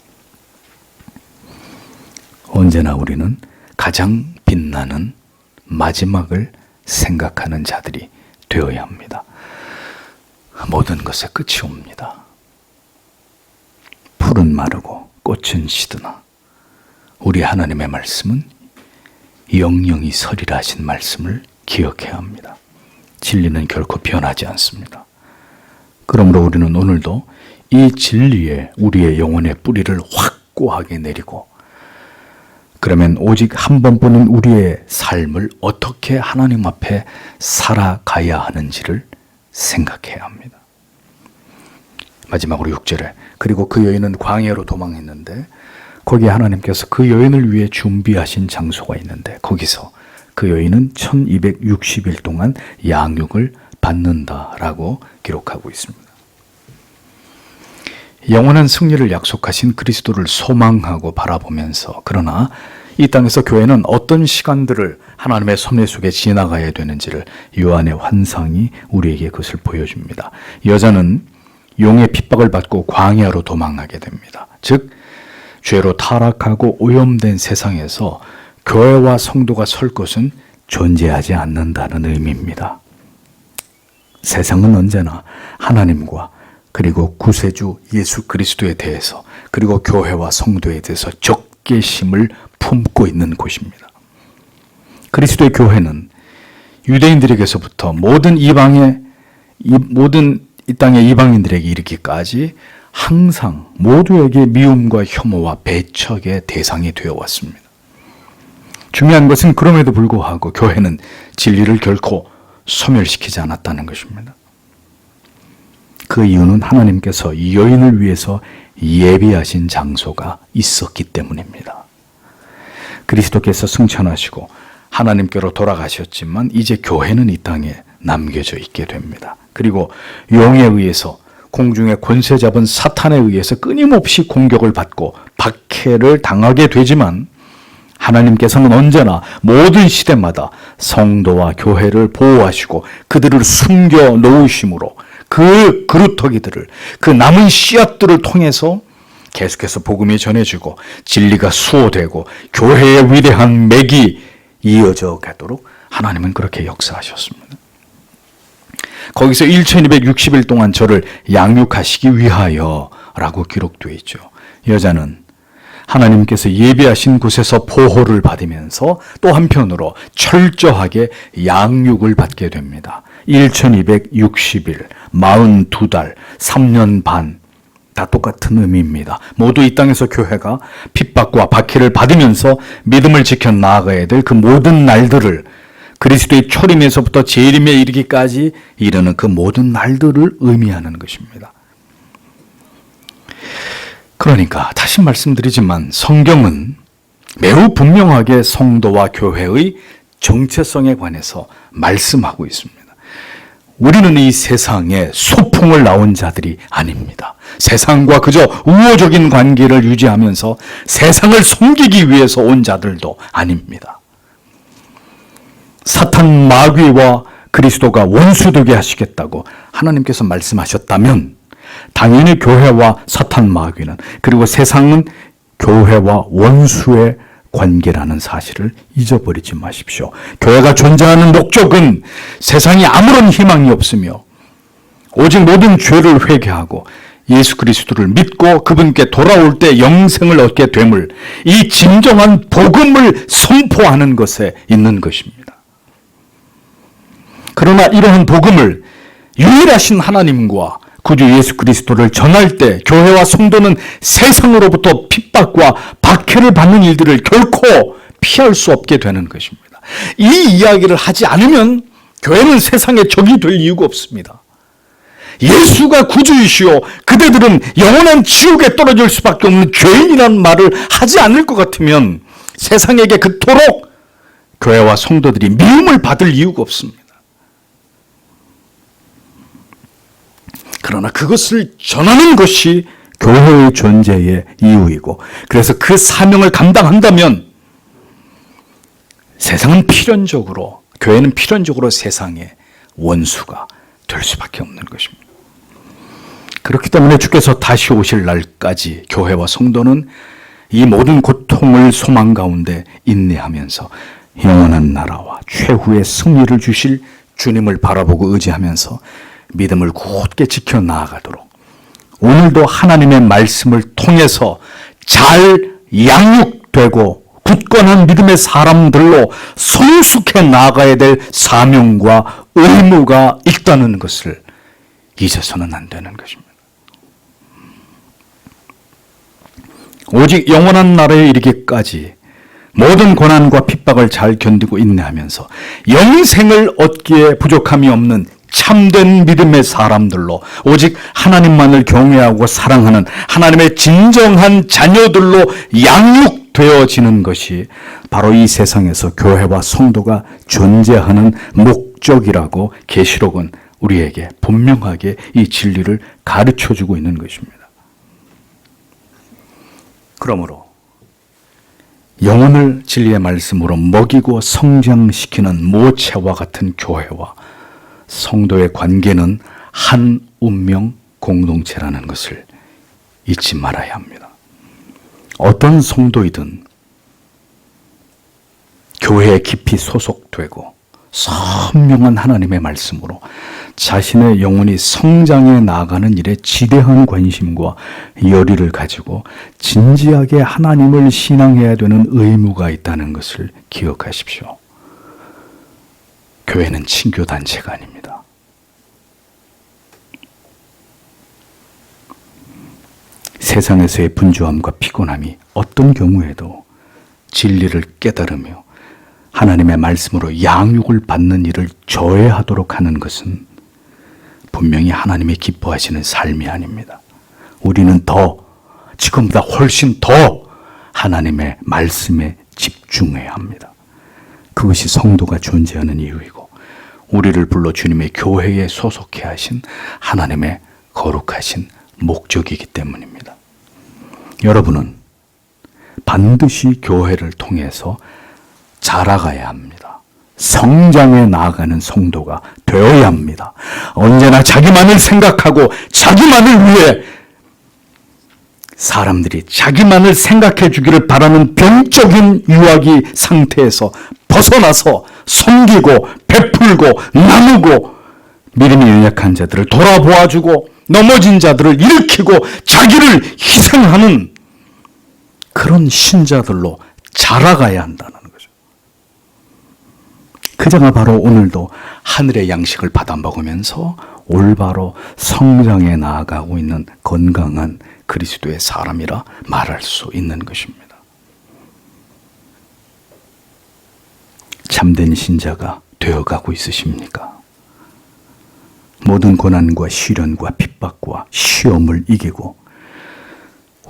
A: 언제나 우리는 가장 빛나는 마지막을 생각하는 자들이 되어야 합니다. 모든 것에 끝이 옵니다. 풀은 마르고 꽃은 시드나 우리 하나님의 말씀은 영영이 서리라 하신 말씀을 기억해야 합니다. 진리는 결코 변하지 않습니다. 그러므로 우리는 오늘도 이 진리에 우리의 영혼의 뿌리를 확고하게 내리고, 그러면 오직 한 번뿐인 우리의 삶을 어떻게 하나님 앞에 살아가야 하는지를 생각해야 합니다. 마지막으로 6절에 그리고 그 여인은 광야로 도망했는데 거기에 하나님께서 그 여인을 위해 준비하신 장소가 있는데 거기서 그 여인은 1260일 동안 양육을 받는다라고 기록하고 있습니다. 영원한 승리를 약속하신 그리스도를 소망하고 바라보면서, 그러나 이 땅에서 교회는 어떤 시간들을 하나님의 섭리 속에 지나가야 되는지를 요한의 환상이 우리에게 그것을 보여줍니다. 여자는 용의 핍박을 받고 광야로 도망하게 됩니다. 즉 죄로 타락하고 오염된 세상에서 교회와 성도가 설 것은 존재하지 않는다는 의미입니다. 세상은 언제나 하나님과 그리고 구세주 예수 그리스도에 대해서, 그리고 교회와 성도에 대해서 적개심을 품고 있는 곳입니다. 그리스도의 교회는 유대인들에게서부터 모든 이 땅의 이방인들에게 이르기까지 항상 모두에게 미움과 혐오와 배척의 대상이 되어 왔습니다. 중요한 것은 그럼에도 불구하고 교회는 진리를 결코 소멸시키지 않았다는 것입니다. 그 이유는 하나님께서 여인을 위해서 예비하신 장소가 있었기 때문입니다. 그리스도께서 승천하시고 하나님께로 돌아가셨지만 이제 교회는 이 땅에 남겨져 있게 됩니다. 그리고 용에 의해서, 공중의 권세 잡은 사탄에 의해서 끊임없이 공격을 받고 박해를 당하게 되지만, 하나님께서는 언제나 모든 시대마다 성도와 교회를 보호하시고 그들을 숨겨 놓으심으로 그 그루터기들을, 그 남은 씨앗들을 통해서 계속해서 복음이 전해지고 진리가 수호되고 교회의 위대한 맥이 이어져 가도록 하나님은 그렇게 역사하셨습니다. 거기서 1260일 동안 저를 양육하시기 위하여 라고 기록되어 있죠. 여자는 하나님께서 예비하신 곳에서 보호를 받으면서 또 한편으로 철저하게 양육을 받게 됩니다. 1260일, 42달, 3년 반, 다 똑같은 의미입니다. 모두 이 땅에서 교회가 핍박과 박해를 받으면서 믿음을 지켜 나아가야 될 그 모든 날들을, 그리스도의 초림에서부터 재림에 이르기까지 이르는 그 모든 날들을 의미하는 것입니다. 그러니까 다시 말씀드리지만 성경은 매우 분명하게 성도와 교회의 정체성에 관해서 말씀하고 있습니다. 우리는 이 세상에 소풍을 나온 자들이 아닙니다. 세상과 그저 우호적인 관계를 유지하면서 세상을 섬기기 위해서 온 자들도 아닙니다. 사탄 마귀와 그리스도가 원수되게 하시겠다고 하나님께서 말씀하셨다면 당연히 교회와 사탄 마귀는, 그리고 세상은 교회와 원수의 관계라는 사실을 잊어버리지 마십시오. 교회가 존재하는 목적은 세상에 아무런 희망이 없으며 오직 모든 죄를 회개하고 예수 그리스도를 믿고 그분께 돌아올 때 영생을 얻게 됨을, 이 진정한 복음을 선포하는 것에 있는 것입니다. 그러나 이러한 복음을 유일하신 하나님과 구주 예수 그리스도를 전할 때 교회와 성도는 세상으로부터 핍박과 박해를 받는 일들을 결코 피할 수 없게 되는 것입니다. 이 이야기를 하지 않으면 교회는 세상의 적이 될 이유가 없습니다. 예수가 구주이시오, 그대들은 영원한 지옥에 떨어질 수밖에 없는 죄인이라는 말을 하지 않을 것 같으면 세상에게 그토록 교회와 성도들이 미움을 받을 이유가 없습니다. 그러나 그것을 전하는 것이 교회의 존재의 이유이고, 그래서 그 사명을 감당한다면 세상은 필연적으로, 교회는 필연적으로 세상의 원수가 될 수밖에 없는 것입니다. 그렇기 때문에 주께서 다시 오실 날까지 교회와 성도는 이 모든 고통을 소망 가운데 인내하면서 영원한 나라와 최후의 승리를 주실 주님을 바라보고 의지하면서 믿음을 굳게 지켜 나아가도록 오늘도 하나님의 말씀을 통해서 잘 양육되고 굳건한 믿음의 사람들로 성숙해 나아가야 될 사명과 의무가 있다는 것을 잊어서는 안 되는 것입니다. 오직 영원한 나라에 이르기까지 모든 고난과 핍박을 잘 견디고 인내하면서 영생을 얻기에 부족함이 없는 참된 믿음의 사람들로, 오직 하나님만을 경외하고 사랑하는 하나님의 진정한 자녀들로 양육되어지는 것이 바로 이 세상에서 교회와 성도가 존재하는 목적이라고 계시록은 우리에게 분명하게 이 진리를 가르쳐주고 있는 것입니다. 그러므로 영혼을 진리의 말씀으로 먹이고 성장시키는 모체와 같은 교회와 성도의 관계는 한 운명 공동체라는 것을 잊지 말아야 합니다. 어떤 성도이든 교회에 깊이 소속되고 선명한 하나님의 말씀으로 자신의 영혼이 성장해 나가는 일에 지대한 관심과 열의를 가지고 진지하게 하나님을 신앙해야 되는 의무가 있다는 것을 기억하십시오. 교회는 친교단체가 아닙니다. 세상에서의 분주함과 피곤함이 어떤 경우에도 진리를 깨달으며 하나님의 말씀으로 양육을 받는 일을 저해하도록 하는 것은 분명히 하나님이 기뻐하시는 삶이 아닙니다. 우리는 지금보다 훨씬 더 하나님의 말씀에 집중해야 합니다. 그것이 성도가 존재하는 이유이고 우리를 불러 주님의 교회에 소속해 하신 하나님의 거룩하신 목적이기 때문입니다. 여러분은 반드시 교회를 통해서 자라가야 합니다. 성장해 나아가는 성도가 되어야 합니다. 언제나 자기만을 생각하고 자기만을 위해 사람들이 자기만을 생각해 주기를 바라는 병적인 유아기 상태에서 벗어나서 섬기고 베풀고 나누고 믿음이 연약한 자들을 돌아보아주고 넘어진 자들을 일으키고 자기를 희생하는 그런 신자들로 자라가야 한다는 거죠. 그 자가 바로 오늘도 하늘의 양식을 받아 먹으면서 올바로 성장해 나아가고 있는 건강한 그리스도의 사람이라 말할 수 있는 것입니다. 참된 신자가 되어가고 있으십니까? 모든 고난과 시련과 핍박과 시험을 이기고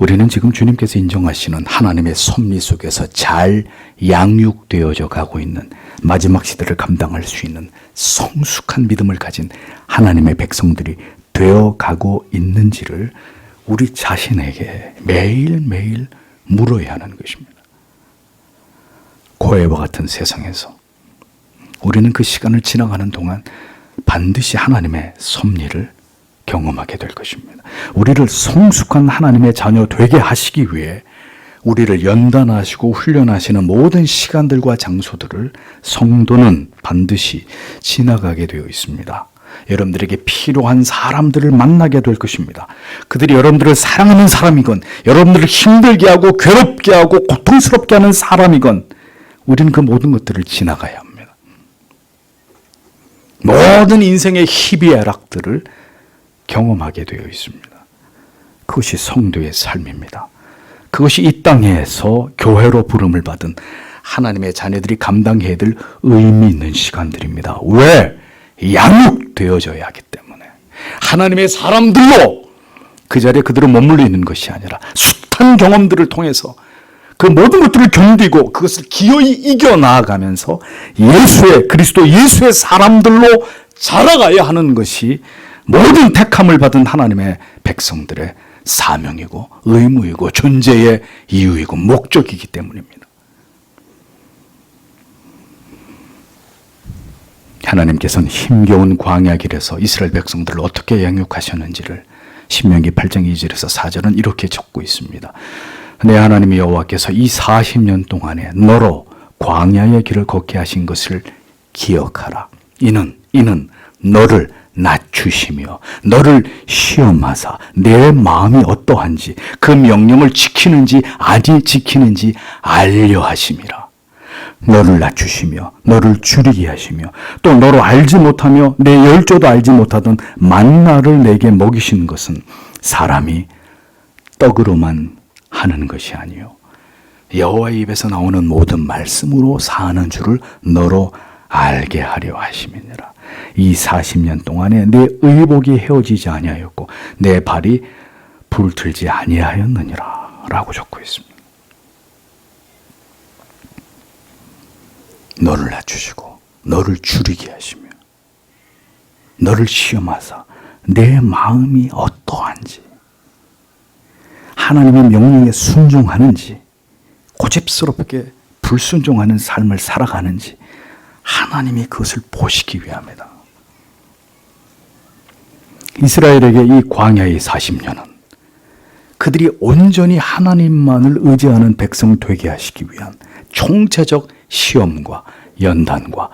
A: 우리는 지금 주님께서 인정하시는 하나님의 섭리 속에서 잘 양육되어져 가고 있는 마지막 시대를 감당할 수 있는 성숙한 믿음을 가진 하나님의 백성들이 되어가고 있는지를 우리 자신에게 매일매일 물어야 하는 것입니다. 고해와 같은 세상에서 우리는 그 시간을 지나가는 동안 반드시 하나님의 섭리를 경험하게 될 것입니다. 우리를 성숙한 하나님의 자녀 되게 하시기 위해 우리를 연단하시고 훈련하시는 모든 시간들과 장소들을 성도는 반드시 지나가게 되어 있습니다. 여러분들에게 필요한 사람들을 만나게 될 것입니다. 그들이 여러분들을 사랑하는 사람이건 여러분들을 힘들게 하고 괴롭게 하고 고통스럽게 하는 사람이건 우리는 그 모든 것들을 지나가야 합니다. 모든 인생의 희비애락들을 경험하게 되어 있습니다. 그것이 성도의 삶입니다. 그것이 이 땅에서 교회로 부름을 받은 하나님의 자녀들이 감당해야 될 의미 있는 시간들입니다. 왜? 양육되어져야 하기 때문에. 하나님의 사람들로 그 자리에 그들은 머물러 있는 것이 아니라 숱한 경험들을 통해서 그 모든 것들을 견디고 그것을 기어이 이겨나가면서 그리스도 예수의 사람들로 자라가야 하는 것이 모든 택함을 받은 하나님의 백성들의 사명이고 의무이고 존재의 이유이고 목적이기 때문입니다. 하나님께서는 힘겨운 광야 길에서 이스라엘 백성들을 어떻게 양육하셨는지를 신명기 8장 2절에서 4절은 이렇게 적고 있습니다. 내 하나님 여호와께서 이 40년 동안에 너로 광야의 길을 걷게 하신 것을 기억하라. 이는 너를 낮추시며 너를 시험하사 내 마음이 어떠한지 그 명령을 지키는지 아니 지키는지 알려 하심이라. 너를 낮추시며 너를 줄이게 하시며 또 너로 알지 못하며 내 열조도 알지 못하던 만나를 내게 먹이신 것은 사람이 떡으로만 하는 것이 아니요 여호와의 입에서 나오는 모든 말씀으로 사는 줄을 너로 알게 하려 하심이니라. 이 40년 동안에 내 의복이 헤어지지 아니하였고 내 발이 불틀지 아니하였느니라 라고 적고 있습니다. 너를 낮추시고 너를 줄이게 하시며 너를 시험하사 내 마음이 어떠한지, 하나님의 명령에 순종하는지, 고집스럽게 불순종하는 삶을 살아가는지 하나님이 그것을 보시기 위함이다. 이스라엘에게 이 광야의 40년은 그들이 온전히 하나님만을 의지하는 백성 되게 하시기 위한 총체적 시험과 연단과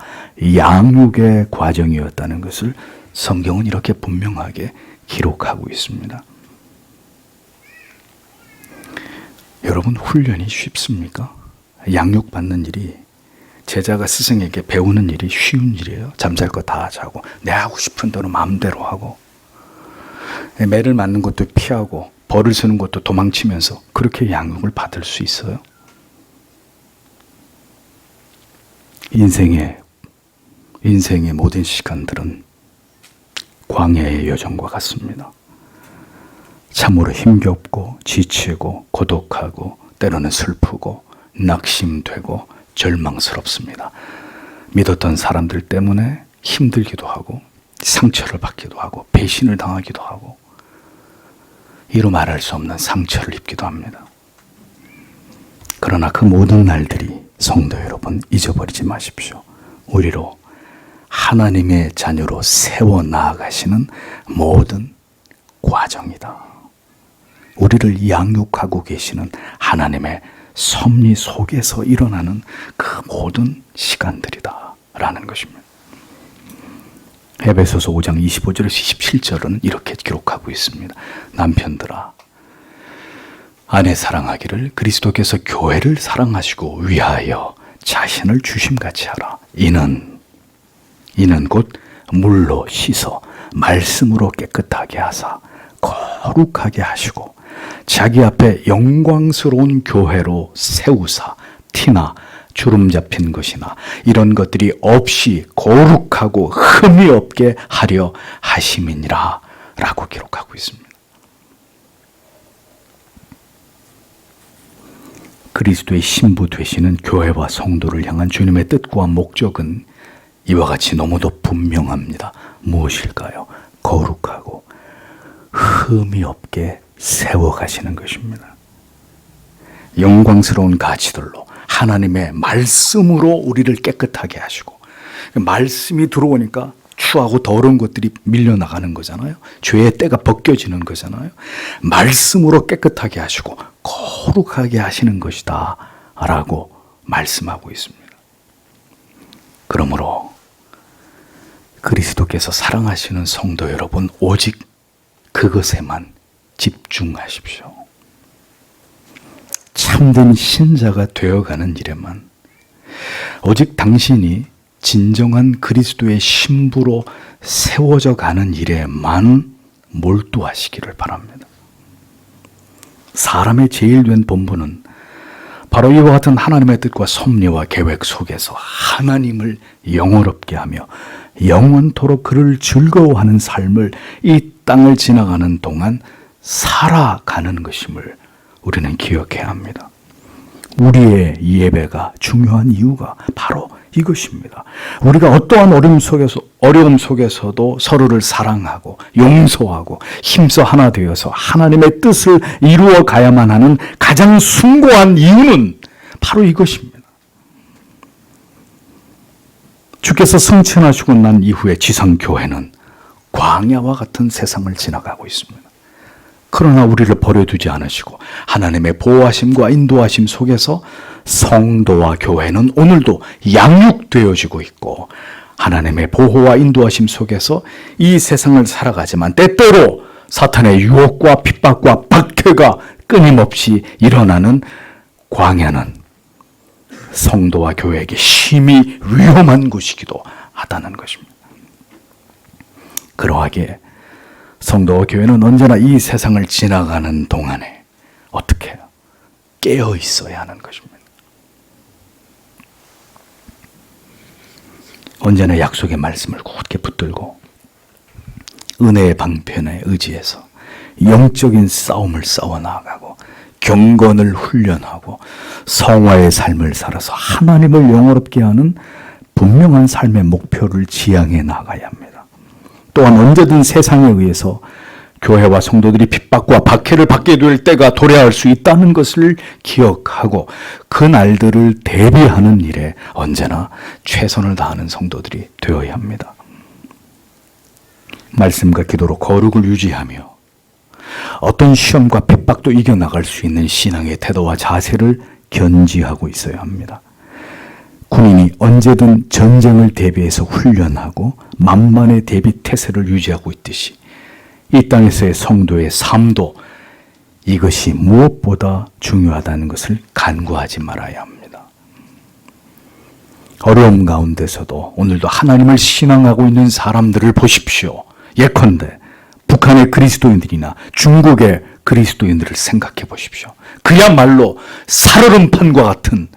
A: 양육의 과정이었다는 것을 성경은 이렇게 분명하게 기록하고 있습니다. 여러분, 훈련이 쉽습니까? 양육받는 일이, 제자가 스승에게 배우는 일이 쉬운 일이에요? 잠잘 거 다 자고 내 하고 싶은 대로 마음대로 하고, 매를 맞는 것도 피하고 벌을 쓰는 것도 도망치면서 그렇게 양육을 받을 수 있어요? 인생의 모든 시간들은 광야의 여정과 같습니다. 참으로 힘겹고 지치고 고독하고 때로는 슬프고 낙심되고 절망스럽습니다. 믿었던 사람들 때문에 힘들기도 하고 상처를 받기도 하고 배신을 당하기도 하고 이루 말할 수 없는 상처를 입기도 합니다. 그러나 그 모든 날들이 성도 여러분 잊어버리지 마십시오. 우리로 하나님의 자녀로 세워 나아가시는 모든 과정이다. 우리를 양육하고 계시는 하나님의 섭리 속에서 일어나는 그 모든 시간들이다 라는 것입니다. 에베소서 5장 25절에서 27절은 이렇게 기록하고 있습니다. 남편들아, 아내 사랑하기를 그리스도께서 교회를 사랑하시고 위하여 자신을 주심같이 하라. 이는 곧 물로 씻어 말씀으로 깨끗하게 하사 거룩하게 하시고 자기 앞에 영광스러운 교회로 세우사 티나 주름 잡힌 것이나 이런 것들이 없이 거룩하고 흠이 없게 하려 하심이니라 라고 기록하고 있습니다. 그리스도의 신부 되시는 교회와 성도를 향한 주님의 뜻과 목적은 이와 같이 너무도 분명합니다. 무엇일까요? 거룩하고 흠이 없게 세워가시는 것입니다. 영광스러운 가치들로 하나님의 말씀으로 우리를 깨끗하게 하시고, 말씀이 들어오니까 추하고 더러운 것들이 밀려나가는 거잖아요. 죄의 때가 벗겨지는 거잖아요. 말씀으로 깨끗하게 하시고 거룩하게 하시는 것이다 라고 말씀하고 있습니다. 그러므로 그리스도께서 사랑하시는 성도 여러분, 오직 그것에만 집중하십시오. 참된 신자가 되어가는 일에만, 오직 당신이 진정한 그리스도의 신부로 세워져 가는 일에만 몰두하시기를 바랍니다. 사람의 제일 된 본분은 바로 이와 같은 하나님의 뜻과 섭리와 계획 속에서 하나님을 영원롭게 하며 영원토록 그를 즐거워하는 삶을 이 땅을 지나가는 동안 살아가는 것임을 우리는 기억해야 합니다. 우리의 예배가 중요한 이유가 바로 이것입니다. 우리가 어떠한 어려움 속에서도 서로를 사랑하고 용서하고 힘써 하나 되어서 하나님의 뜻을 이루어 가야만 하는 가장 숭고한 이유는 바로 이것입니다. 주께서 승천하시고 난 이후에 지상교회는 광야와 같은 세상을 지나가고 있습니다. 그러나 우리를 버려두지 않으시고 하나님의 보호하심과 인도하심 속에서 성도와 교회는 오늘도 양육되어지고 있고, 하나님의 보호와 인도하심 속에서 이 세상을 살아가지만 때때로 사탄의 유혹과 핍박과 박해가 끊임없이 일어나는 광야는 성도와 교회에게 심히 위험한 곳이기도 하다는 것입니다. 그러하기에 성도와 교회는 언제나 이 세상을 지나가는 동안에 어떻게 해요? 깨어 있어야 하는 것입니다. 언제나 약속의 말씀을 굳게 붙들고 은혜의 방편에 의지해서 영적인 싸움을 싸워 나아가고 경건을 훈련하고 성화의 삶을 살아서 하나님을 영원롭게 하는 분명한 삶의 목표를 지향해 나가야 합니다. 또한 언제든 세상에 의해서 교회와 성도들이 핍박과 박해를 받게 될 때가 도래할 수 있다는 것을 기억하고 그 날들을 대비하는 일에 언제나 최선을 다하는 성도들이 되어야 합니다. 말씀과 기도로 거룩을 유지하며 어떤 시험과 핍박도 이겨나갈 수 있는 신앙의 태도와 자세를 견지하고 있어야 합니다. 군인이 언제든 전쟁을 대비해서 훈련하고 만반의 대비 태세를 유지하고 있듯이 이 땅에서의 성도의 삶도 이것이 무엇보다 중요하다는 것을 간구하지 말아야 합니다. 어려움 가운데서도 오늘도 하나님을 신앙하고 있는 사람들을 보십시오. 예컨대 북한의 그리스도인들이나 중국의 그리스도인들을 생각해 보십시오. 그야말로 살얼음판과 같은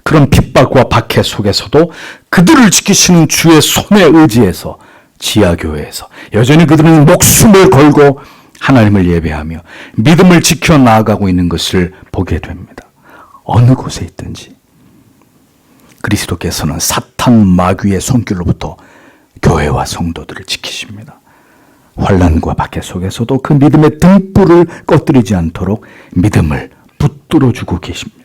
A: 그런 핍박과 박해 속에서도 그들을 지키시는 주의 손에 의지해서 지하교회에서 여전히 그들은 목숨을 걸고 하나님을 예배하며 믿음을 지켜 나아가고 있는 것을 보게 됩니다. 어느 곳에 있든지 그리스도께서는 사탄 마귀의 손길로부터 교회와 성도들을 지키십니다. 환난과 박해 속에서도 그 믿음의 등불을 꺼뜨리지 않도록 믿음을 붙들어주고 계십니다.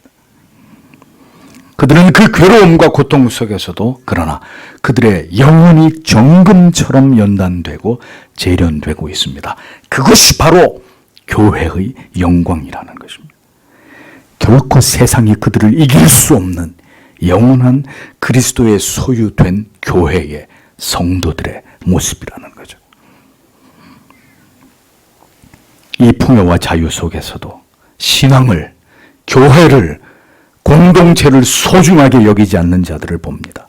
A: 그들은 그 괴로움과 고통 속에서도 그러나 그들의 영혼이 정금처럼 연단되고 재련되고 있습니다. 그것이 바로 교회의 영광이라는 것입니다. 결코 세상이 그들을 이길 수 없는 영원한 그리스도의 소유된 교회의 성도들의 모습이라는 거죠. 이 풍요와 자유 속에서도 신앙을, 교회를, 공동체를 소중하게 여기지 않는 자들을 봅니다.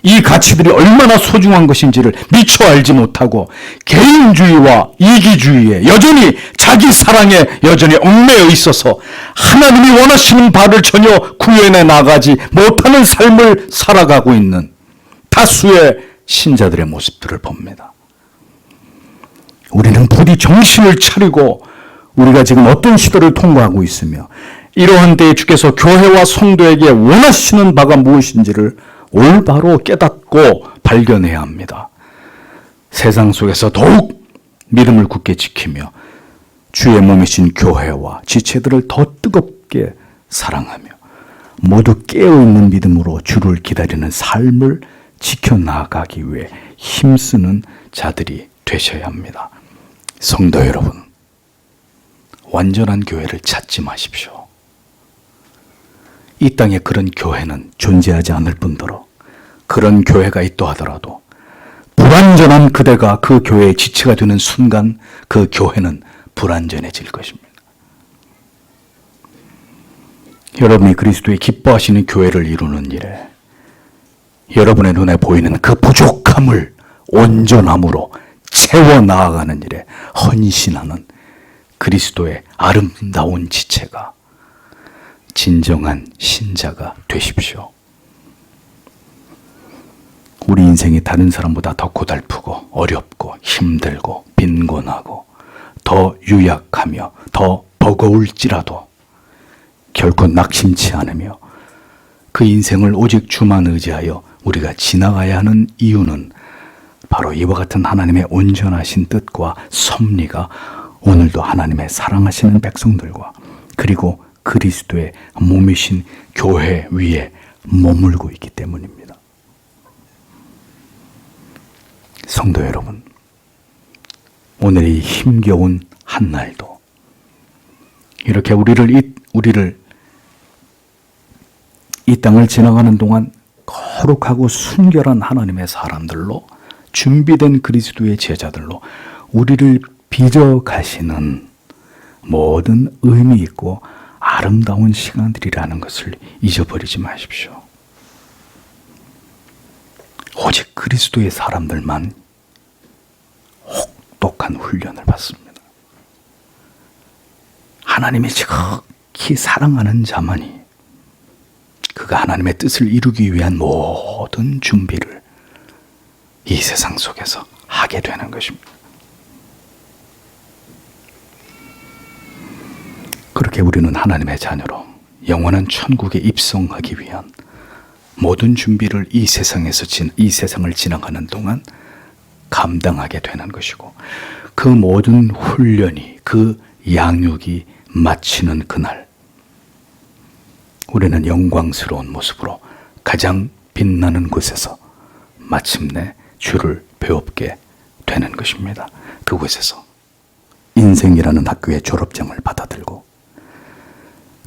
A: 이 가치들이 얼마나 소중한 것인지를 미처 알지 못하고 개인주의와 이기주의에 여전히 자기 사랑에 여전히 얽매여 있어서 하나님이 원하시는 바를 전혀 구현해 나가지 못하는 삶을 살아가고 있는 다수의 신자들의 모습들을 봅니다. 우리는 부디 정신을 차리고 우리가 지금 어떤 시대를 통과하고 있으며 이러한 때에 주께서 교회와 성도에게 원하시는 바가 무엇인지를 올바로 깨닫고 발견해야 합니다. 세상 속에서 더욱 믿음을 굳게 지키며 주의 몸이신 교회와 지체들을 더 뜨겁게 사랑하며 모두 깨어있는 믿음으로 주를 기다리는 삶을 지켜나가기 위해 힘쓰는 자들이 되셔야 합니다. 성도 여러분, 완전한 교회를 찾지 마십시오. 이 땅에 그런 교회는 존재하지 않을 뿐더러 그런 교회가 있다 하더라도 불완전한 그대가 그 교회의 지체가 되는 순간 그 교회는 불완전해질 것입니다. 여러분이 그리스도의 기뻐하시는 교회를 이루는 일에 여러분의 눈에 보이는 그 부족함을 온전함으로 채워 나아가는 일에 헌신하는 그리스도의 아름다운 지체가 진정한 신자가 되십시오. 우리 인생이 다른 사람보다 더 고달프고 어렵고 힘들고 빈곤하고 더 유약하며 더 버거울지라도 결코 낙심치 않으며 그 인생을 오직 주만 의지하여 우리가 지나가야 하는 이유는 바로 이와 같은 하나님의 온전하신 뜻과 섭리가 오늘도 하나님의 사랑하시는 백성들과 그리고 그리스도의 몸이신 교회 위에 머물고 있기 때문입니다. 성도 여러분, 오늘 이 힘겨운 한날도 이렇게 우리를 이 땅을 지나가는 동안 거룩하고 순결한 하나님의 사람들로 준비된 그리스도의 제자들로 우리를 빚어 가시는 모든 의미 있고 아름다운 시간들이라는 것을 잊어버리지 마십시오. 오직 그리스도의 사람들만 혹독한 훈련을 받습니다. 하나님이 지극히 사랑하는 자만이 그가 하나님의 뜻을 이루기 위한 모든 준비를 이 세상 속에서 하게 되는 것입니다. 그렇게 우리는 하나님의 자녀로 영원한 천국에 입성하기 위한 모든 준비를 이 세상을 지나가는 동안 감당하게 되는 것이고, 그 모든 훈련이, 그 양육이 마치는 그날, 우리는 영광스러운 모습으로 가장 빛나는 곳에서 마침내 주를 배웁게 되는 것입니다. 그곳에서 인생이라는 학교의 졸업장을 받아들고,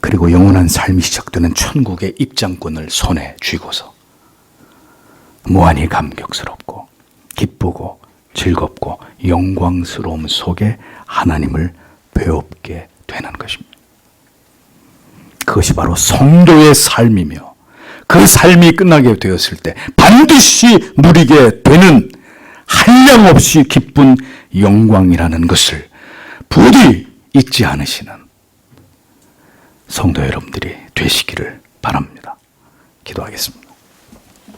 A: 그리고 영원한 삶이 시작되는 천국의 입장권을 손에 쥐고서 무한히 감격스럽고 기쁘고 즐겁고 영광스러움 속에 하나님을 배웁게 되는 것입니다. 그것이 바로 성도의 삶이며, 그 삶이 끝나게 되었을 때 반드시 누리게 되는 한량없이 기쁜 영광이라는 것을 부디 잊지 않으시는 성도 여러분들이 되시기를 바랍니다. 기도하겠습니다.